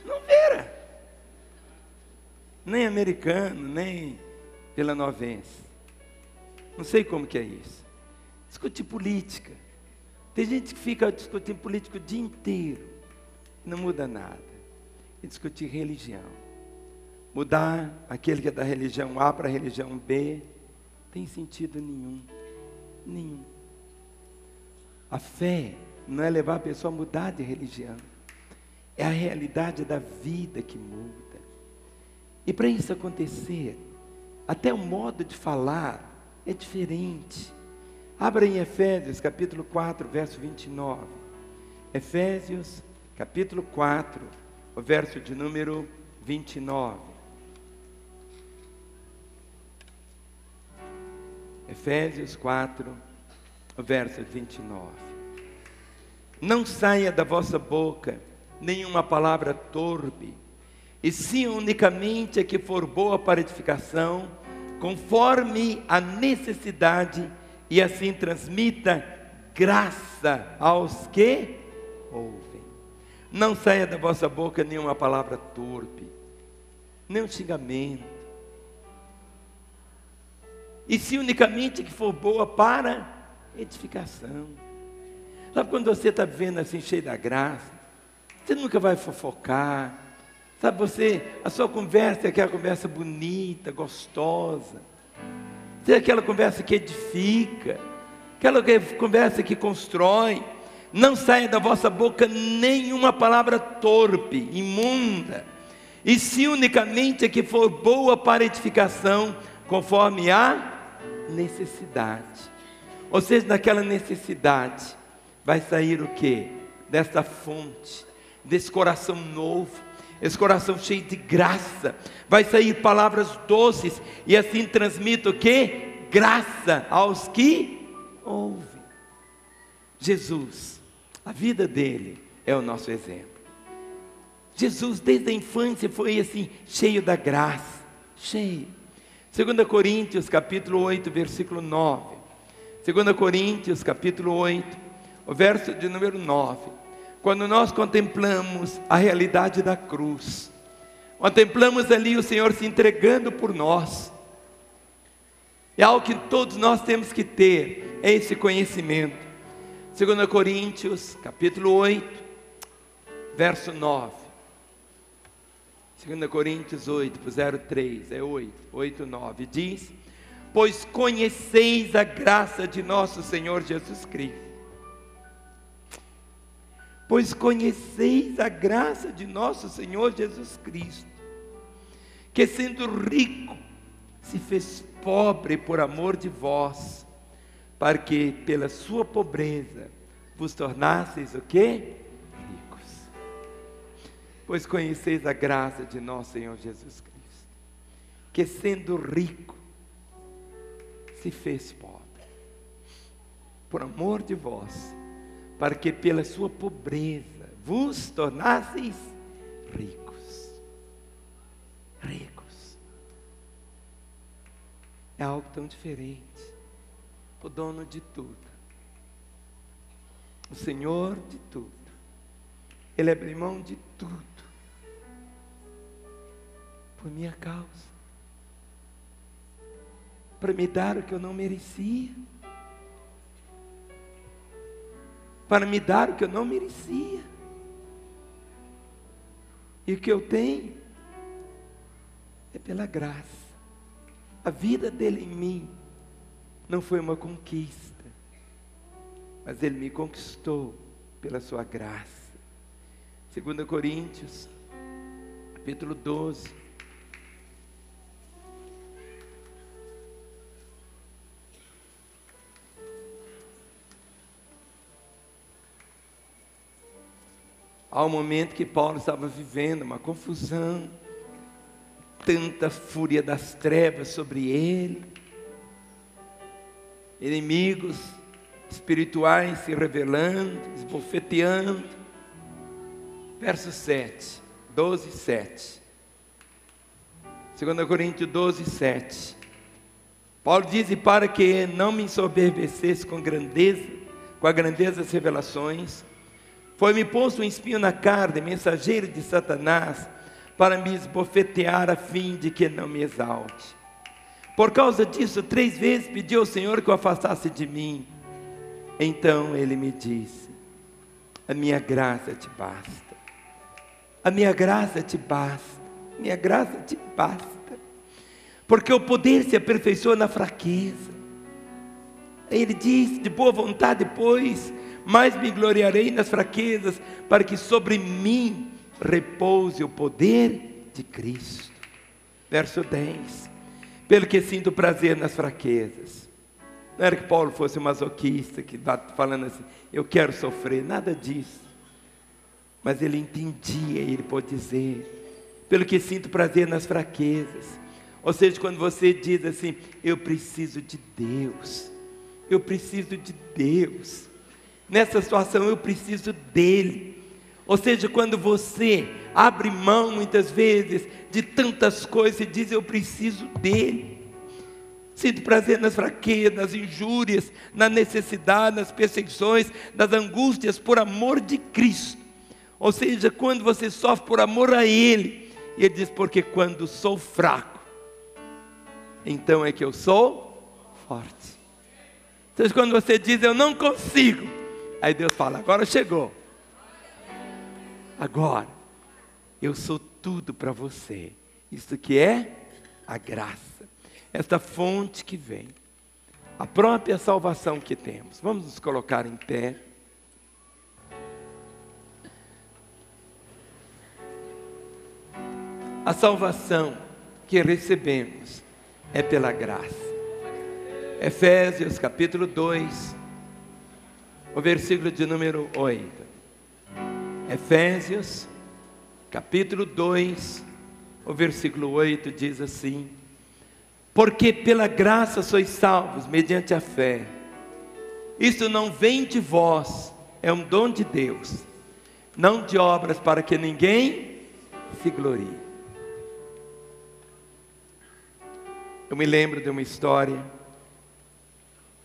Não vira. Nem americano, nem vilanovense. Não sei como que é isso. Discutir política. Tem gente que fica discutindo política o dia inteiro. Não muda nada. E discutir religião. Mudar aquele que é da religião A para a religião B. Não tem sentido nenhum. Nenhum. A fé não é levar a pessoa a mudar de religião. É a realidade da vida que muda. E para isso acontecer, até o modo de falar é diferente. Abra em Efésios capítulo 4, verso 29. Efésios capítulo 4, o verso de número 29. Efésios 4, o verso 29. Não saia da vossa boca nenhuma palavra torpe, e sim unicamente a que for boa para edificação, conforme a necessidade, e assim transmita graça aos que ouvem. Não saia da vossa boca nenhuma palavra torpe, nem um xingamento, e sim unicamente a que for boa para edificação. Sabe quando você está vivendo assim cheio da graça, você nunca vai fofocar. Sabe, a sua conversa é aquela conversa bonita, gostosa. É aquela conversa que edifica, aquela conversa que constrói. Não saia da vossa boca nenhuma palavra torpe, imunda, e sim unicamente a que for boa para edificação, conforme a necessidade. Ou seja, naquela necessidade vai sair o quê? Desta fonte, desse coração novo, esse coração cheio de graça, vai sair palavras doces, e assim transmite o quê? Graça aos que ouvem. Jesus, a vida dele é o nosso exemplo. Jesus desde a infância foi assim, cheio da graça, cheio. 2 Coríntios capítulo 8, versículo 9. 2 Coríntios capítulo 8, o verso de número 9. Quando nós contemplamos a realidade da cruz, contemplamos ali o Senhor se entregando por nós, é algo que todos nós temos que ter, é esse conhecimento. 2 Coríntios capítulo 8, verso 9. 2 Coríntios 8, 03, é 8, 9, diz: pois conheceis a graça de nosso Senhor Jesus Cristo. Pois conheceis a graça de nosso Senhor Jesus Cristo, que sendo rico, se fez pobre por amor de vós, para que pela sua pobreza vos tornasseis o quê? Ricos. Pois conheceis a graça de nosso Senhor Jesus Cristo, que sendo rico, se fez pobre, por amor de vós, para que pela sua pobreza vos tornasseis ricos. Ricos. É algo tão diferente. O dono de tudo, o Senhor de tudo, Ele abriu mão de tudo por minha causa, para me dar o que eu não merecia, para me dar o que eu não merecia. E o que eu tenho é pela graça. A vida dele em mim não foi uma conquista, mas ele me conquistou pela sua graça. 2 Coríntios capítulo 12, há um momento que Paulo estava vivendo uma confusão, tanta fúria das trevas sobre ele, inimigos espirituais se revelando, esbofeteando. Verso 7, 12, 7. 2 Coríntios 12, 7. Paulo diz: e para que não me ensoberbecesse com a grandeza das revelações, foi-me posto um espinho na carne, mensageiro de Satanás, para me esbofetear, a fim de que não me exalte. Por causa disso, 3 vezes pedi ao Senhor que o afastasse de mim. Então ele me disse: a minha graça te basta. A minha graça te basta. Minha graça te basta. Porque o poder se aperfeiçoa na fraqueza. Ele diz: de boa vontade, pois, mais me gloriarei nas fraquezas, para que sobre mim repouse o poder de Cristo. Verso 10. Pelo que sinto prazer nas fraquezas. Não era que Paulo fosse um masoquista, que está falando assim: eu quero sofrer, nada disso. Mas ele entendia, e ele pode dizer: pelo que sinto prazer nas fraquezas. Ou seja, quando você diz assim: eu preciso de Deus, eu preciso de Deus, nessa situação eu preciso dEle. Ou seja, quando você abre mão muitas vezes de tantas coisas e diz: eu preciso dEle. Sinto prazer nas fraquezas, nas injúrias, na necessidade, nas perseguições, nas angústias, por amor de Cristo. Ou seja, quando você sofre por amor a Ele, e Ele diz: porque quando sou fraco, então é que eu sou forte. Ou seja, quando você diz: eu não consigo, aí Deus fala: agora chegou. Agora, eu sou tudo para você. Isso que é a graça. Esta fonte que vem. A própria salvação que temos. Vamos nos colocar em pé. A salvação que recebemos é pela graça. Efésios capítulo 2, o versículo de número 8. Efésios capítulo 2, o versículo 8 diz assim: porque pela graça sois salvos, mediante a fé. Isso não vem de vós, é um dom de Deus, não de obras, para que ninguém se glorie. Eu me lembro de uma história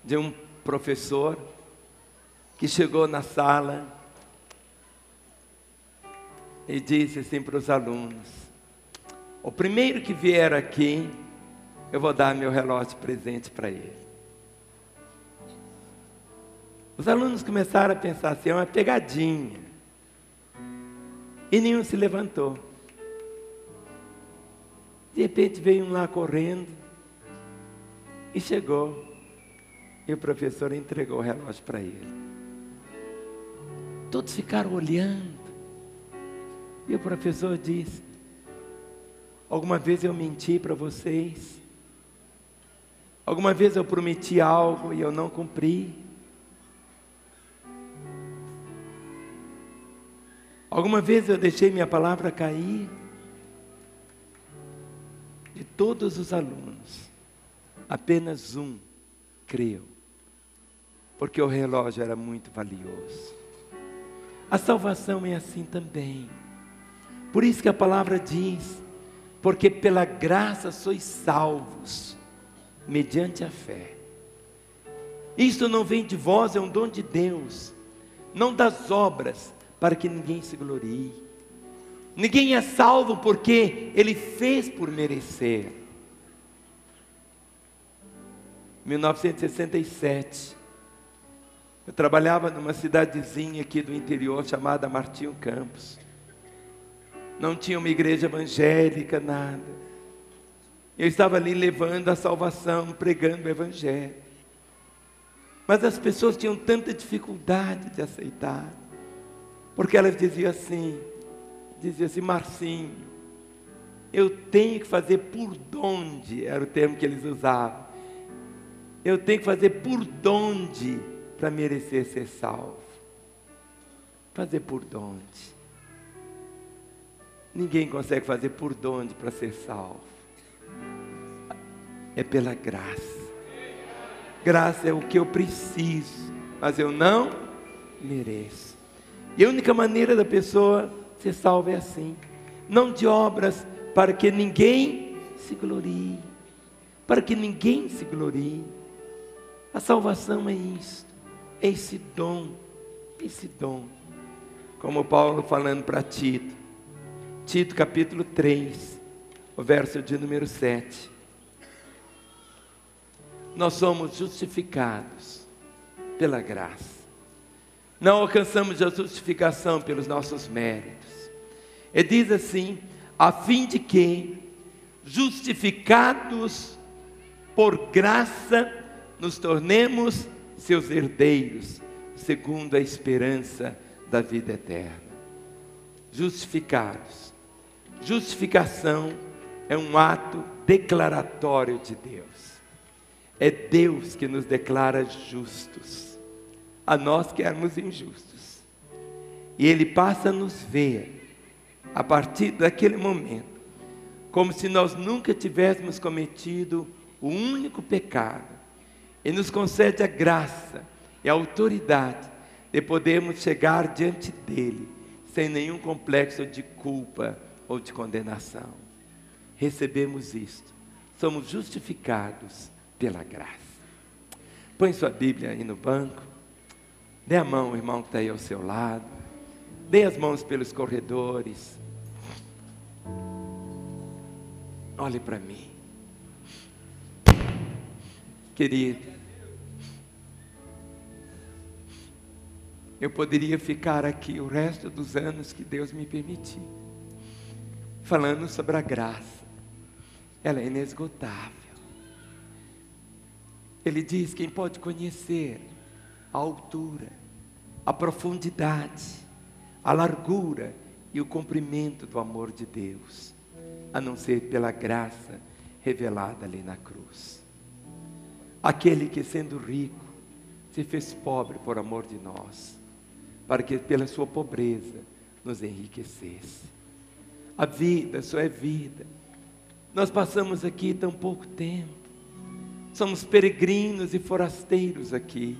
de um professor que chegou na sala e disse assim para os alunos: o primeiro que vier aqui, eu vou dar meu relógio de presente para ele. Os alunos começaram a pensar assim: é uma pegadinha. E nenhum se levantou. De repente veio um lá correndo e chegou. E o professor entregou o relógio para ele. Todos ficaram olhando. E o professor disse: alguma vez eu menti para vocês? Alguma vez eu prometi algo e eu não cumpri? Alguma vez eu deixei minha palavra cair? De todos os alunos, apenas um creu, porque o relógio era muito valioso. A salvação é assim também. Por isso que a palavra diz: porque pela graça sois salvos, mediante a fé. Isto não vem de vós, é um dom de Deus, não das obras, para que ninguém se glorie. Ninguém é salvo porque Ele fez por merecer. 1967, eu trabalhava numa cidadezinha aqui do interior chamada Martinho Campos. Não tinha uma igreja evangélica, nada. Eu estava ali levando a salvação, pregando o evangelho. Mas as pessoas tinham tanta dificuldade de aceitar, porque elas diziam assim: Marcinho, eu tenho que fazer por donde, era o termo que eles usavam. Eu tenho que fazer por donde para merecer ser salvo. Fazer por donde? Ninguém consegue fazer por donde para ser salvo. É pela graça. Graça é o que eu preciso mas eu não mereço. E a única maneira da pessoa ser salva é assim, não de obras, para que ninguém se glorie, para que ninguém se glorie. A salvação é isso, é esse dom, como Paulo falando para Tito, Tito capítulo 3, o verso de número 7. Nós somos justificados pela graça. Não alcançamos a justificação pelos nossos méritos. E diz assim: a fim de que, justificados por graça, nos tornemos seus herdeiros, segundo a esperança da vida eterna. Justificados. Justificação é um ato declaratório de Deus. É Deus que nos declara justos, a nós que éramos injustos. E Ele passa a nos ver, a partir daquele momento, como se nós nunca tivéssemos cometido o único pecado. E nos concede a graça e a autoridade de podermos chegar diante dEle, sem nenhum complexo de culpa ou de condenação. Recebemos isto, somos justificados pela graça. Põe sua Bíblia aí no banco, dê a mão ao irmão que está aí ao seu lado, dê as mãos pelos corredores, olhe para mim, querido. Eu poderia ficar aqui o resto dos anos que Deus me permitir, falando sobre a graça. Ela é inesgotável. Ele diz: quem pode conhecer a altura, a profundidade, a largura e o comprimento do amor de Deus, a não ser pela graça revelada ali na cruz. Aquele que, sendo rico, se fez pobre por amor de nós, para que pela sua pobreza nos enriquecesse. A vida só é vida. Nós passamos aqui tão pouco tempo, somos peregrinos e forasteiros aqui.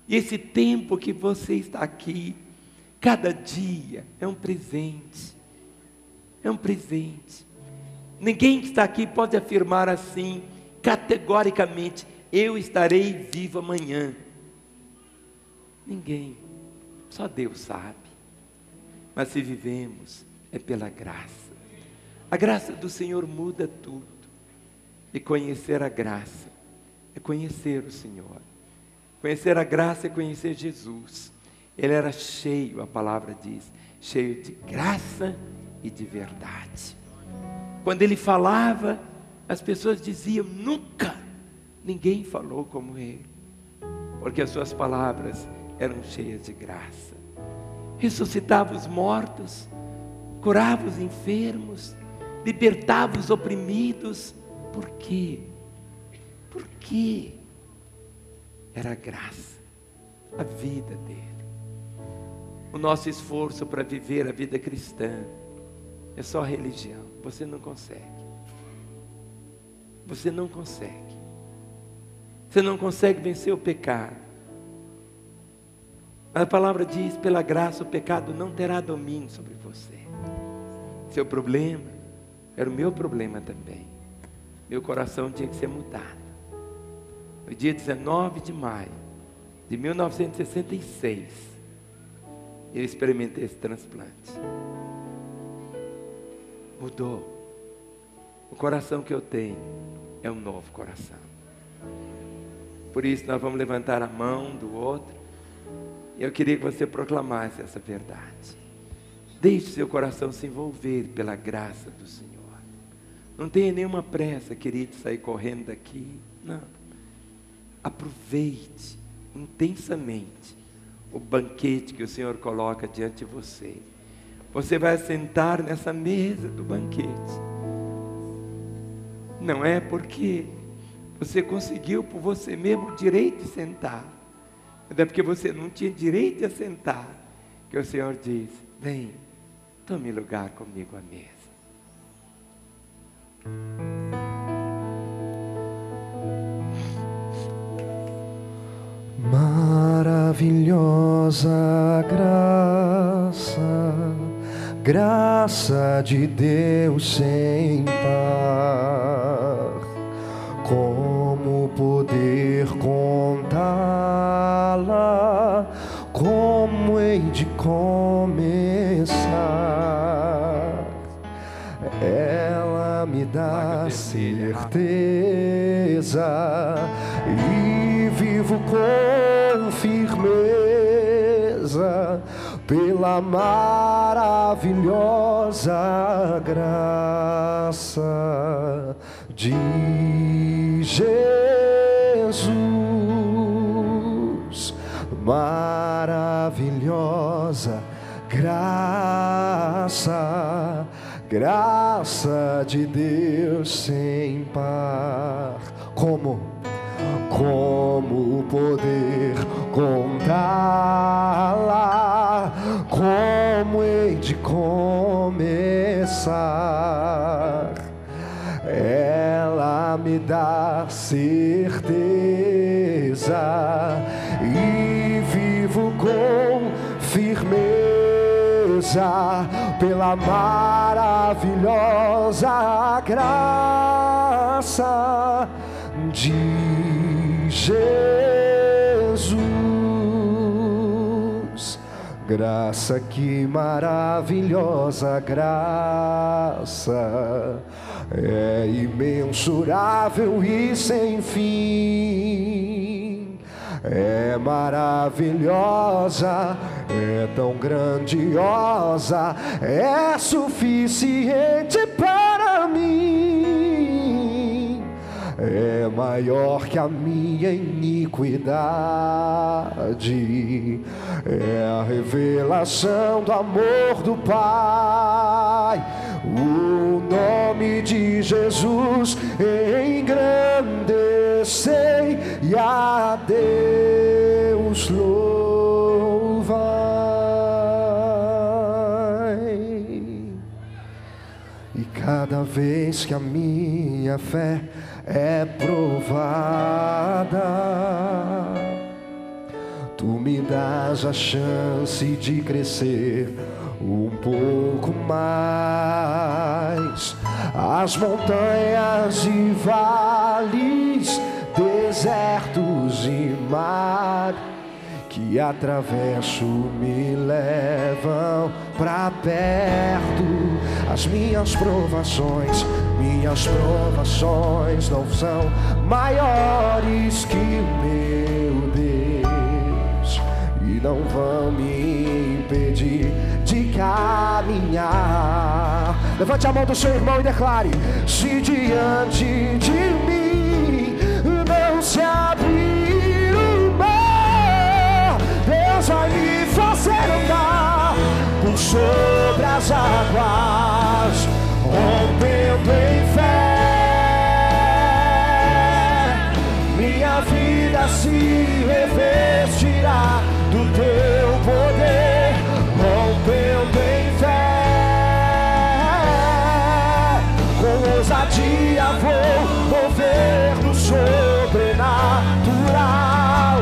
E esse tempo que você está aqui, cada dia é um presente. É um presente. Ninguém que está aqui pode afirmar assim, categoricamente: eu estarei vivo amanhã. Ninguém. Só Deus sabe. Mas se vivemos, é pela graça. A graça do Senhor muda tudo. E conhecer a graça é conhecer o Senhor. Conhecer a graça é conhecer Jesus. Ele era cheio, a palavra diz, cheio de graça e de verdade. Quando ele falava, as pessoas diziam: nunca ninguém falou como ele, porque as suas palavras eram cheias de graça. Ressuscitava os mortos, curava os enfermos, libertava os oprimidos. Por quê? Porque era a graça, a vida dele. O nosso esforço para viver a vida cristã é só religião. Você não consegue. Você não consegue. Você não consegue vencer o pecado. A palavra diz: pela graça o pecado não terá domínio sobre você. Seu problema era o meu problema também. Meu coração tinha que ser mudado. No dia 19 de maio de 1966, eu experimentei esse transplante. Mudou. O coração que eu tenho é um novo coração. Por isso nós vamos levantar a mão do outro. E eu queria que você proclamasse essa verdade. Deixe seu coração se envolver pela graça do Senhor. Não tenha nenhuma pressa, querido, de sair correndo daqui. Não. Aproveite intensamente o banquete que o Senhor coloca diante de você. Você vai sentar nessa mesa do banquete. Não é porque você conseguiu por você mesmo o direito de sentar, mas é porque você não tinha direito de sentar, que o Senhor diz: vem, tome lugar comigo à mesa. Maravilhosa graça, graça de Deus sem par. Como poder contá-la? Como hei de começar? Ela me dá certeza e vivo com firmeza pela maravilhosa graça de Jesus. Maravilhosa graça, graça de Deus sem par. Como poder contá-la? Como hei de começar? Ela me dá certeza e vivo com firmeza pela maravilhosa graça de Jesus. Graça, que maravilhosa graça, é imensurável e sem fim. É maravilhosa, é tão grandiosa, é suficiente para mim. É maior que a minha iniquidade, é a revelação do amor do Pai. O nome de Jesus engrandecei e a Deus louvai. E cada vez que a minha fé é provada, tu me dás a chance de crescer um pouco mais. As montanhas e vales, desertos e mar que atravesso me levam pra perto. As minhas provações não são maiores que o meu Deus, e não vão me impedir de caminhar. Levante a mão do seu irmão e declare: se diante de mim não se abrir o mar, Deus vai me fazer andar por sobre as águas, rompendo em fé. Minha vida se revestirá do teu poder, rompendo em fé. Com ousadia vou mover no sobrenatural.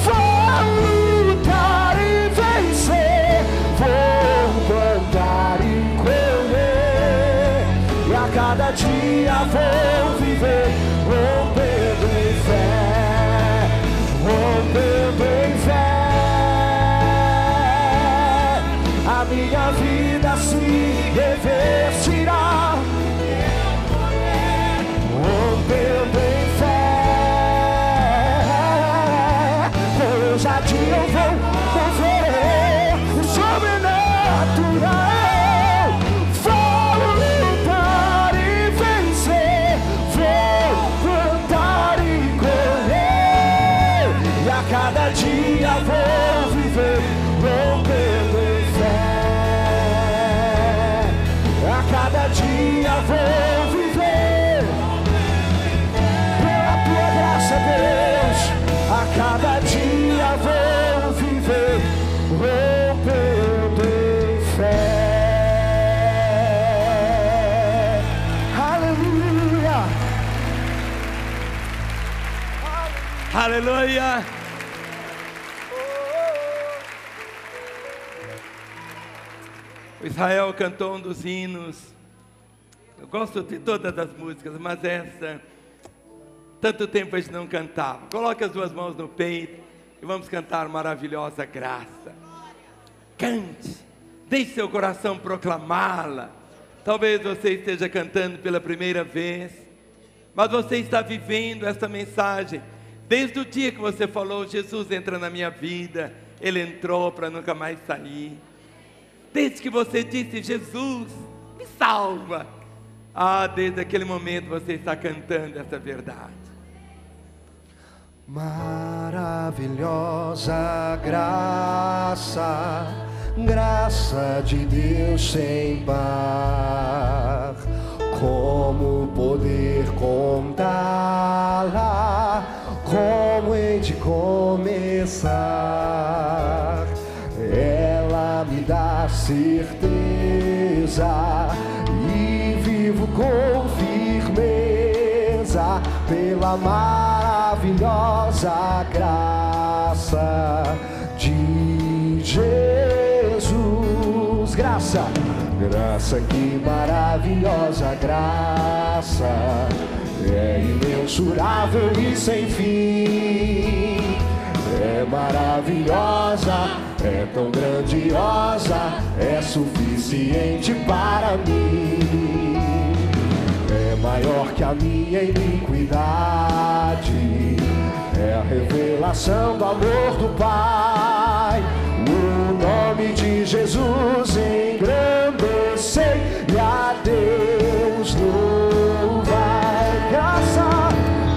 Vou lutar e vencer, vou plantar e colher, e a cada dia vou viver rompendo em fé, rompendo em fé. A minha vida se revestirá, rompendo em fé. Com ousadia eu vou mover o sobrenatural. Vou lutar e vencer, vou plantar e colher, e a cada dia vou viver rompendo em fé. A cada dia vou viver pela tua graça, Deus. A cada dia vou viver rompendo em fé. Aleluia. Aleluia! O Israel cantou um dos hinos. Eu gosto de todas as músicas, mas essa, tanto tempo a gente não cantava. Coloque as duas mãos no peito e vamos cantar Maravilhosa Graça. Cante, deixe seu coração proclamá-la. Talvez você esteja cantando pela primeira vez, mas você está vivendo esta mensagem desde o dia que você falou: Jesus entra na minha vida. Ele entrou para nunca mais sair. Desde que você disse: Jesus, me salva. Desde aquele momento você está cantando essa verdade. Maravilhosa graça, graça de Deus sem par. Como poder contá-la? Como hei de começar? Ela me dá certeza e vivo com firmeza pela maravilhosa graça de Jesus. Graça, graça, que maravilhosa graça, é imensurável e sem fim. É maravilhosa, é tão grandiosa, é suficiente para mim. É maior que a minha iniquidade, é a revelação do amor do Pai. O nome de Jesus engrandecei e a Deus louvai. Graça,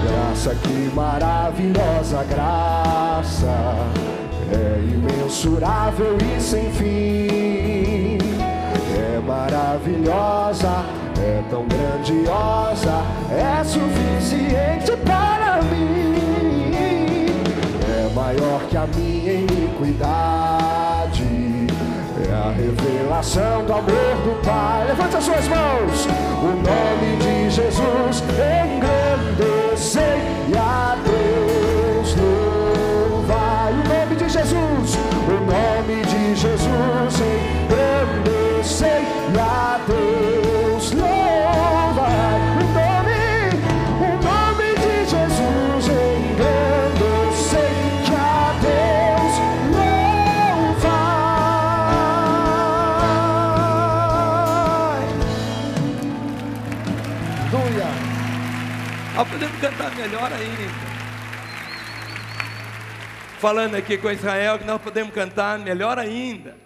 graça, que maravilhosa graça, é imensurável e sem fim. É maravilhosa, é tão grandiosa, é suficiente para mim. É maior que a minha iniquidade, é a revelação do amor do Pai. Levante as suas mãos. O nome de Jesus engrandecei e a Deus louvai. O nome de Jesus, o nome de Jesus engrandecei e a Deus louvai. O nome de Jesus engrandecei e a Deus louvai. Aleluia. Podemos cantar melhor ainda. Falando aqui com Israel, que nós podemos cantar melhor ainda.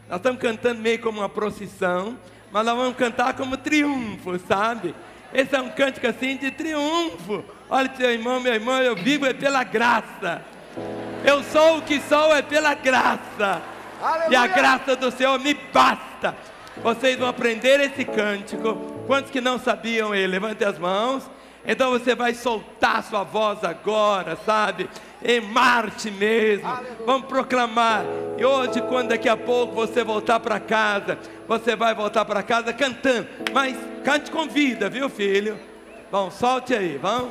Nós estamos cantando meio como uma procissão, mas nós vamos cantar como triunfo, sabe? Esse é um cântico assim de triunfo. Olha, seu irmão, meu irmão, eu vivo é pela graça. Eu sou o que sou é pela graça. Aleluia. E a graça do Senhor me basta. Vocês vão aprender esse cântico. Quantos que não sabiam ele? Levante as mãos. Então você vai soltar sua voz agora, sabe? Em Marte mesmo. Vamos proclamar. E hoje, quando daqui a pouco você voltar para casa, você vai voltar para casa cantando. Mas cante com vida, viu, filho? Bom, solte aí, vamos.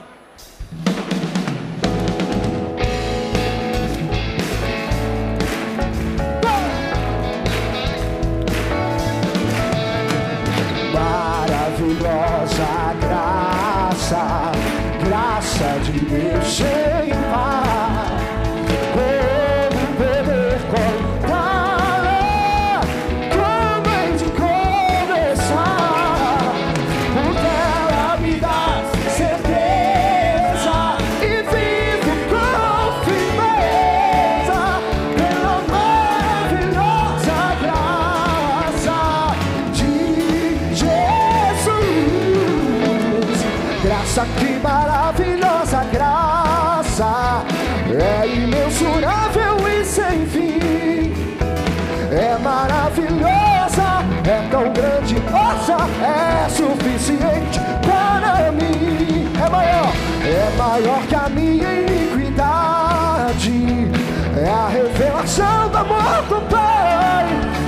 Maravilhosa graça, graça de Deus sem par. Como poder contar, como hei de começar? Porque ela me dá certeza e vivo com firmeza pela maravilhosa graça de Jesus. Graça, que maravilhosa graça, é imensurável e sem fim. É maravilhosa, é tão grandiosa, é suficiente para mim. É maior que a minha iniquidade, é a revelação do amor do Pai.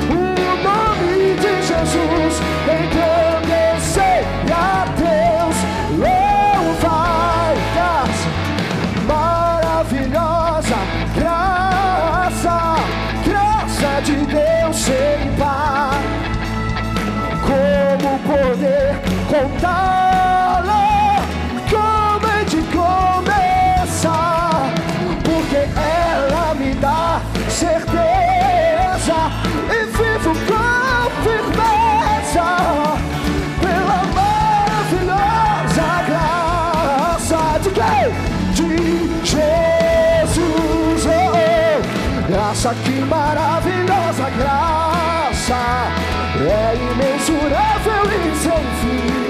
O nome de Jesus engrandecei e a Deus louvai. Graça, maravilhosa graça, graça de Deus sem par. contá-la como é de começar, porque ela me dá certeza e vivo com firmeza pela maravilhosa graça de quem? De Jesus. Oh, oh. Graça, que maravilhosa graça, é imensurável e sem fim,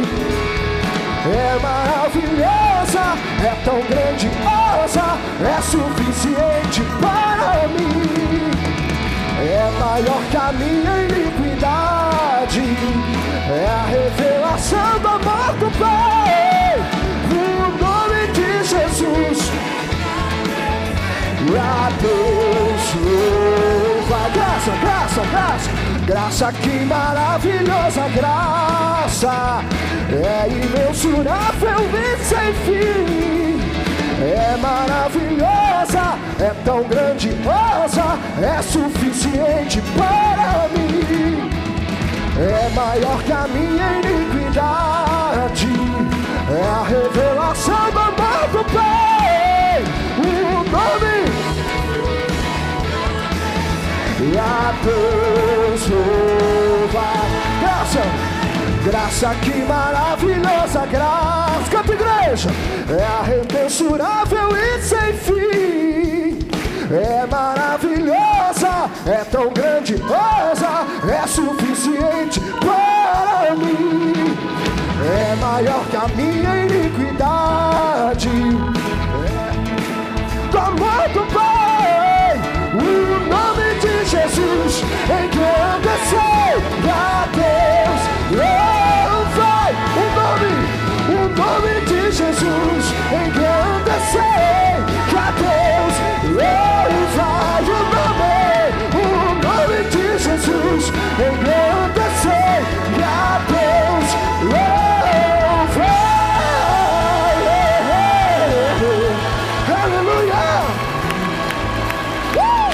é maravilhosa, é tão grandiosa, é suficiente para mim, é maior que a minha iniquidade, é a revelação do amor do Pai, no nome de Jesus. E a Deus louva. Graça, graça, graça, graça, que maravilhosa graça, é imensurável e sem fim, é maravilhosa, é tão grandiosa, é suficiente para mim, é maior que a minha iniquidade, é a revelação do amor do Pai, o nome. E a Deus louva. Graça, graça, que maravilhosa graça. Canta, igreja. É a imensurável e sem fim, é maravilhosa, é tão grandiosa, é suficiente para mim, é maior que a minha iniquidade, do amor do Pai, o nome de Jesus engrandeceu a Deus, louvai o nome de Jesus engrandeceu a Deus, louvai o nome de Jesus engrandeceu a Deus, louvai, aleluia,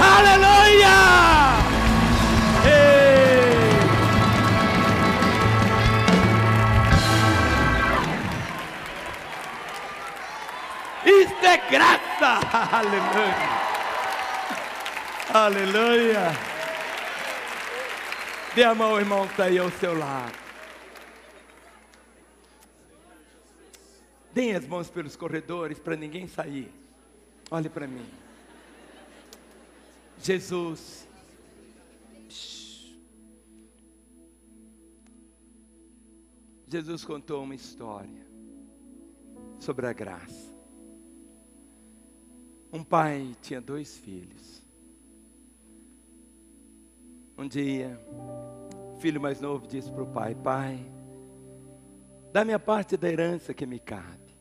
Aleluia! Isto é graça! Aleluia! Aleluia! Dê a mão ao irmão que está aí ao seu lado. Deem as mãos pelos corredores para ninguém sair. Olhe para mim. Jesus. Jesus contou uma história sobre a graça. Um pai tinha 2 filhos. Um dia, o filho mais novo disse para o pai: pai, dá-me a parte da herança que me cabe.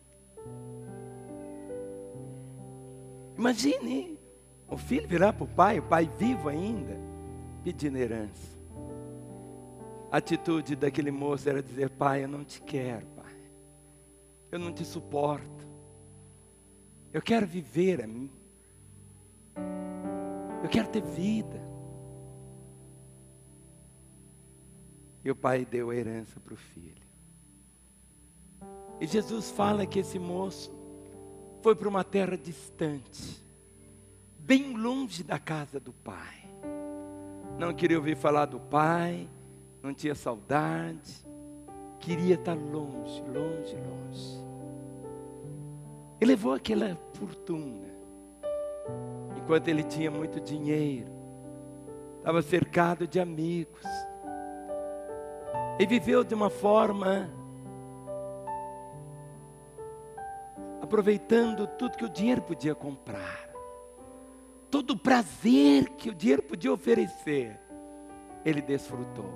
Imagine o filho virar para o pai vivo ainda, pedindo herança. A atitude daquele moço era dizer: pai, eu não te quero, pai. Eu não te suporto. Eu quero viver a mim. Eu quero ter vida. E o pai deu a herança para o filho. E Jesus fala que esse moço foi para uma terra distante, bem longe da casa do pai. Não queria ouvir falar do pai, não tinha saudade, queria estar longe, longe, longe. E levou aquela fortuna, enquanto ele tinha muito dinheiro, estava cercado de amigos, e viveu de uma forma, aproveitando tudo que o dinheiro podia comprar, todo o prazer que o dinheiro podia oferecer, ele desfrutou.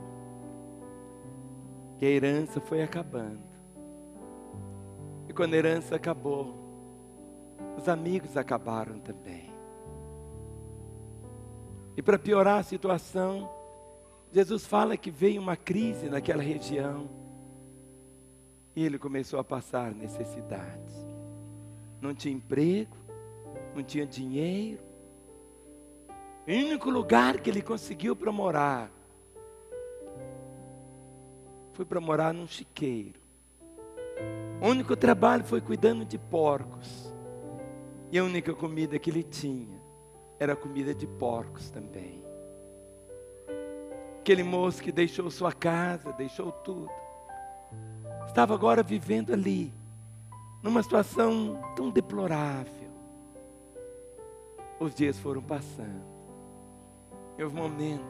E a herança foi acabando. E quando a herança acabou, os amigos acabaram também. E para piorar a situação, Jesus fala que veio uma crise naquela região. E ele começou a passar necessidade. Não tinha emprego, não tinha dinheiro. O único lugar que ele conseguiu para morar foi para morar num chiqueiro, O único trabalho foi cuidando de porcos. E a única comida que ele tinha era comida de porcos também. Aquele moço que deixou sua casa, deixou tudo, estava agora vivendo ali, numa situação tão deplorável. Os dias foram passando. E houve um momento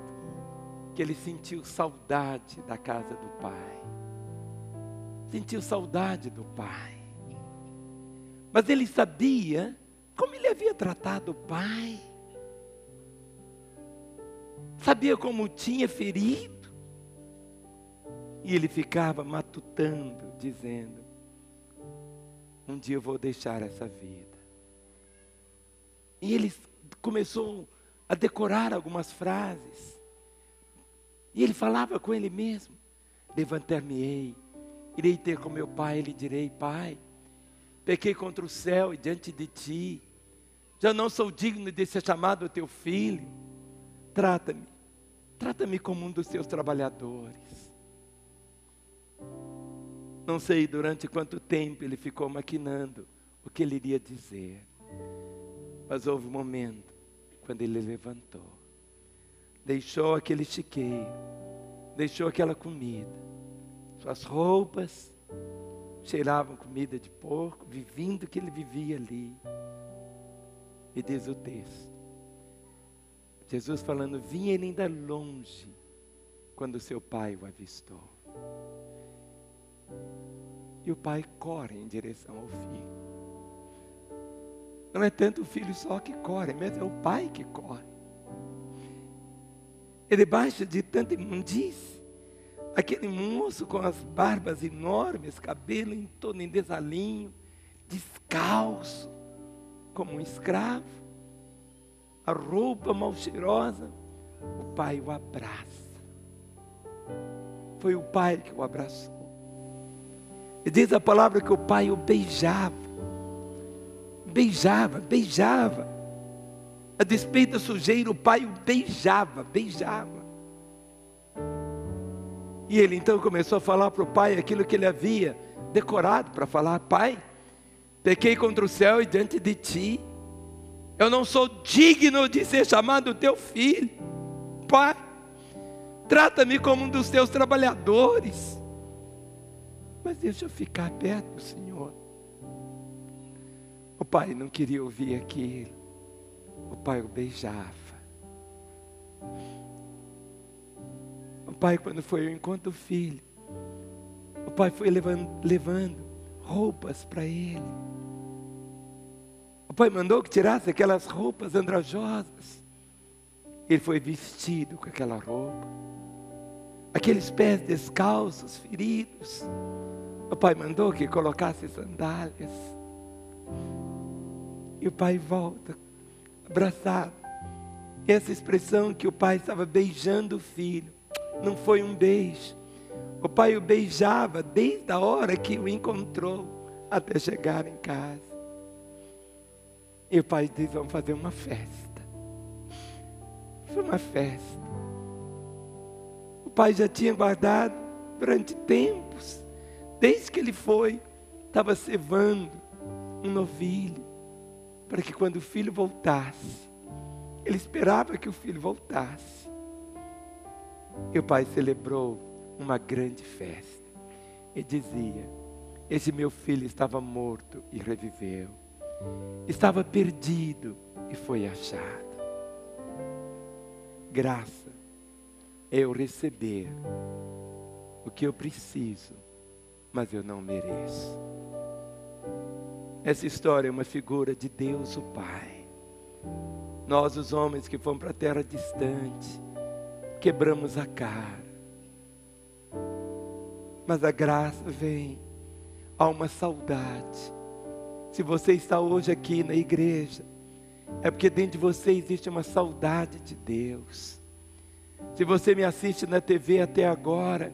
que ele sentiu saudade da casa do pai. Sentiu saudade do pai. Mas ele sabia como ele havia tratado o pai. Sabia como o tinha ferido. E ele ficava matutando, dizendo: um dia eu vou deixar essa vida. E ele começou a decorar algumas frases. E ele falava com ele mesmo: levantar-me-ei, irei ter com meu pai, e lhe direi: pai, pequei contra o céu e diante de ti, já não sou digno de ser chamado teu filho. Trata-me como um dos teus trabalhadores. Não sei durante quanto tempo ele ficou maquinando o que ele iria dizer. Mas houve um momento quando ele levantou, deixou aquele chiqueiro, deixou aquela comida, suas roupas cheiravam comida de porco, vivendo que ele vivia ali. E diz o texto, Jesus falando, vinha ele ainda longe, quando seu pai o avistou. E o pai corre em direção ao filho. Não é tanto o filho só que corre, mas é o pai que corre. E debaixo de tanta imundície, aquele moço com as barbas enormes, cabelo em todo em desalinho, descalço, como um escravo, a roupa mal cheirosa, o pai o abraça. Foi o pai que o abraçou. E diz a palavra que o pai o beijava. Beijava. A despeito da sujeira, o pai o beijava. E ele então começou a falar para o pai aquilo que ele havia decorado para falar. Pai, pequei contra o céu e diante de ti. Eu não sou digno de ser chamado teu filho. Pai, trata-me como um dos teus trabalhadores. Mas deixa eu ficar perto do Senhor. O pai não queria ouvir aquilo. O pai o beijava. O pai, quando foi ao encontro do filho, o pai foi levando roupas para ele. O pai mandou que tirasse aquelas roupas andrajosas. Ele foi vestido com aquela roupa. Aqueles pés descalços, feridos, o pai mandou que colocasse sandálias. E o pai volta, abraçado. E essa expressão que o pai estava beijando o filho, não foi um beijo. O pai o beijava desde a hora que o encontrou até chegar em casa. E o pai diz, vamos fazer uma festa. Foi uma festa. O pai já tinha guardado durante tempos, desde que ele foi, estava cevando um novilho, para que quando o filho voltasse, ele esperava que o filho voltasse. E o pai celebrou uma grande festa. E dizia, esse meu filho estava morto e reviveu. Estava perdido e foi achado. Graça é eu receber o que eu preciso, mas eu não mereço. Essa história é uma figura de Deus o Pai. Nós, os homens que fomos para a terra distante, quebramos a cara. Mas a graça vem, há uma saudade. Se você está hoje aqui na igreja, é porque dentro de você existe uma saudade de Deus. Se você me assiste na TV até agora,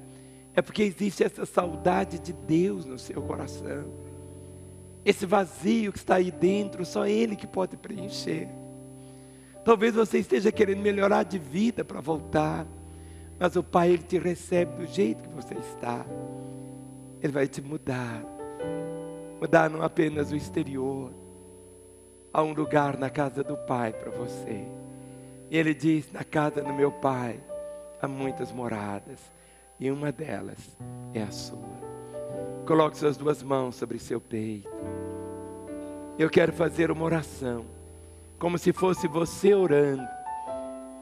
é porque existe essa saudade de Deus no seu coração. Esse vazio que está aí dentro, só Ele que pode preencher. Talvez você esteja querendo melhorar de vida para voltar, mas o Pai, Ele te recebe do jeito que você está. Ele vai te mudar, mudar não apenas o exterior. Há um lugar na casa do Pai para você. E Ele diz: na casa do meu Pai há muitas moradas, e uma delas é a sua. Coloque suas duas mãos sobre seu peito. Eu quero fazer uma oração, como se fosse você orando.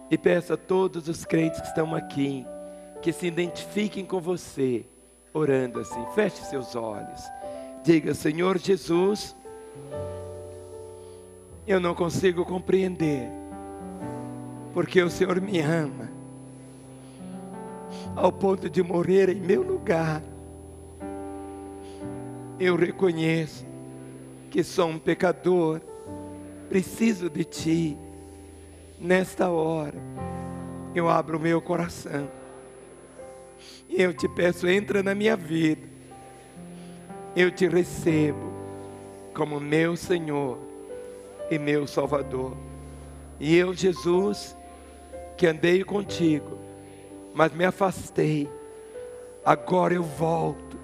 E peço a todos os crentes que estão aqui, que se identifiquem com você, orando assim. Feche seus olhos. Diga: Senhor Jesus, eu não consigo compreender, porque o Senhor me ama, ao ponto de morrer em meu lugar. Eu reconheço que sou um pecador, preciso de Ti. Nesta hora, eu abro o meu coração e eu te peço: entra na minha vida. Eu te recebo como meu Senhor e meu Salvador. E eu, Jesus, que andei contigo, mas me afastei, agora eu volto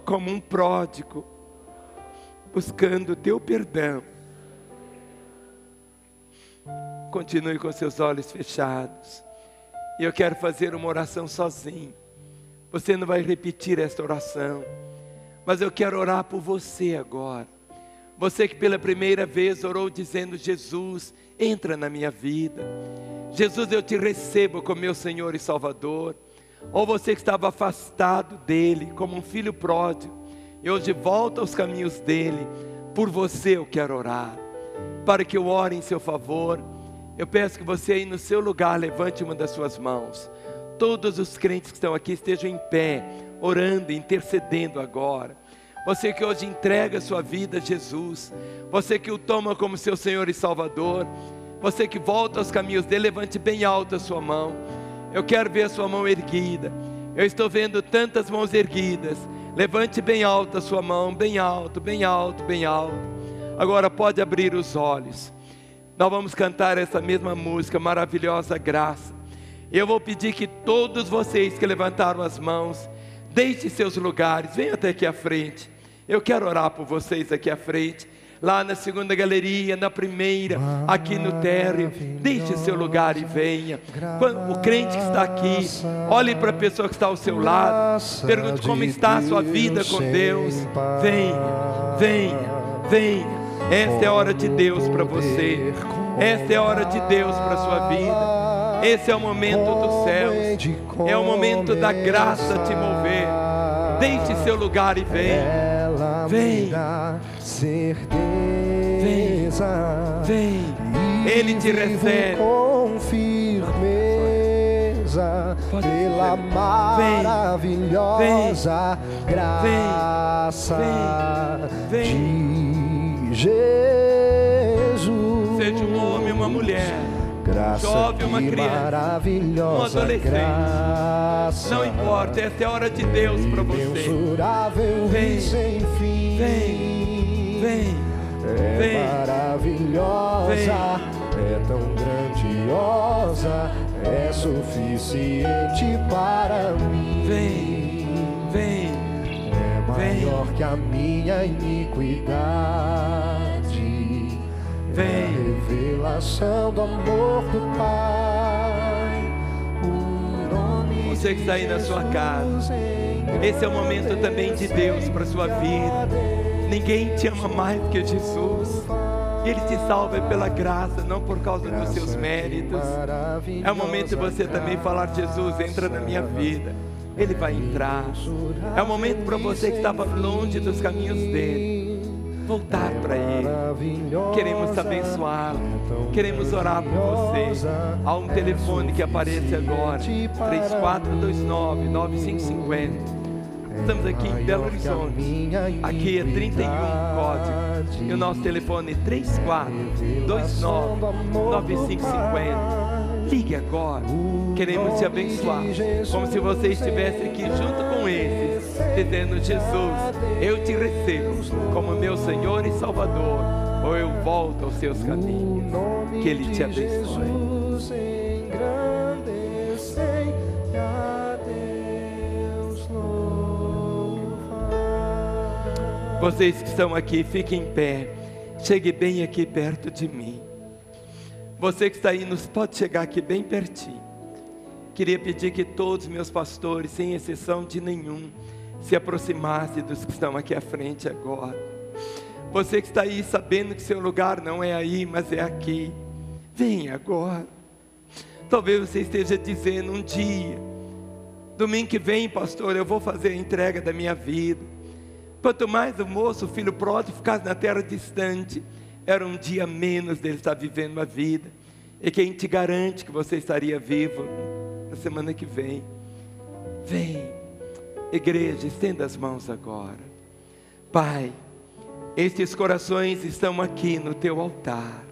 como um pródigo, buscando o teu perdão. Continue com seus olhos fechados. E eu quero fazer uma oração sozinho. Você não vai repetir esta oração, mas eu quero orar por você agora. Você que pela primeira vez orou dizendo: Jesus, entra na minha vida. Jesus, eu te recebo como meu Senhor e Salvador. Ou você que estava afastado dele, como um filho pródigo, e hoje volta aos caminhos dele. Por você eu quero orar, para que eu ore em seu favor. Eu peço que você aí no seu lugar levante uma das suas mãos. Todos os crentes que estão aqui estejam em pé, orando, intercedendo agora. Você que hoje entrega a sua vida a Jesus, você que o toma como seu Senhor e Salvador, você que volta aos caminhos dele, levante bem alto a sua mão. Eu quero ver a sua mão erguida. Eu estou vendo tantas mãos erguidas. Levante bem alto a sua mão, bem alto, bem alto, bem alto. Agora pode abrir os olhos. Nós vamos cantar essa mesma música, Maravilhosa Graça. Eu vou pedir que todos vocês que levantaram as mãos, deixem seus lugares, venham até aqui à frente. Eu quero orar por vocês aqui à frente, lá na segunda galeria, na primeira, aqui no térreo. Deixe seu lugar e venha. O crente que está aqui, olhe para a pessoa que está ao seu lado, pergunte como está a sua vida com Deus. Venha, venha, venha. Esta é a hora de Deus para você. Esta é a hora de Deus para a sua vida. Esse é o momento dos céus. É o momento da graça te mover. Deixe seu lugar e venha. Vem. Vem. Vem. Ele te recebe. Com firmeza pela maravilhosa graça de Jesus. Seja um homem ou uma mulher, Graça jovem ou uma criança, um adolescente, não importa, essa é a hora de Deus para você. Vem, sem fim. vem, vem, vem, maravilhosa, é tão grandiosa, é suficiente para mim. Vem, vem, é maior que a minha iniquidade. Vem. É a revelação do amor do Pai. O nome Você que está aí na sua casa, esse é o momento também de Deus para a sua vida. Ninguém te ama mais do que Jesus. Ele te salva pela graça, não por causa dos seus méritos. É o momento de você também falar: Jesus, entra na minha vida. Ele vai entrar. É o momento para você que estava longe dos caminhos dele voltar para Ele. Queremos te abençoar, queremos orar por você. Há um telefone que aparece agora, 3429-9550. Estamos aqui em Belo Horizonte. Aqui é 31 código. E o nosso telefone é 3429-9550. Ligue agora. Queremos te abençoar, como se você estivesse aqui junto com eles, dizendo: Jesus, eu te recebo como meu Senhor e Salvador, ou eu volto aos seus caminhos. Que Ele te abençoe. Vocês que estão aqui, fiquem em pé. Chegue bem aqui perto de mim. Você que está aí, pode chegar aqui bem pertinho. Queria pedir que todos meus pastores, sem exceção de nenhum, se aproximassem dos que estão aqui à frente agora. Você que está aí sabendo que seu lugar não é aí, mas é aqui, venha agora. Talvez você esteja dizendo um dia, domingo que vem, pastor, eu vou fazer a entrega da minha vida. Quanto mais o moço, o filho pródigo, ficasse na terra distante, era um dia menos dele estar vivendo a vida. E quem te garante que você estaria vivo na semana que vem? Vem, igreja, estenda as mãos agora. Pai, estes corações estão aqui no teu altar,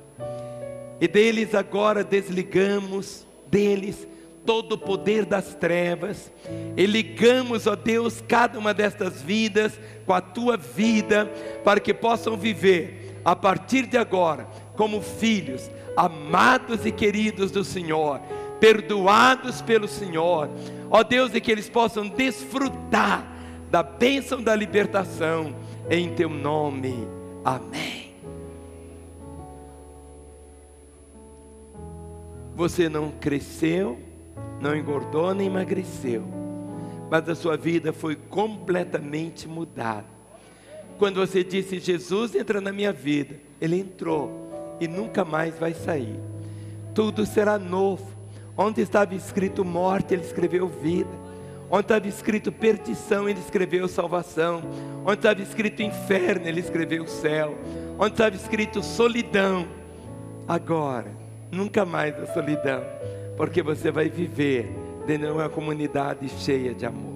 e deles agora desligamos deles todo o poder das trevas, e ligamos, ó Deus, cada uma destas vidas com a tua vida, para que possam viver a partir de agora como filhos amados e queridos do Senhor, perdoados pelo Senhor, ó Deus, e que eles possam desfrutar da bênção da libertação, em teu nome, amém. Você não cresceu, não engordou nem emagreceu, mas a sua vida foi completamente mudada. Quando você disse, Jesus entra na minha vida, Ele entrou e nunca mais vai sair. Tudo será novo. Onde estava escrito morte, Ele escreveu vida. Onde estava escrito perdição, Ele escreveu salvação. Onde estava escrito inferno, Ele escreveu céu. Onde estava escrito solidão, agora, nunca mais a solidão, porque você vai viver dentro de uma comunidade cheia de amor.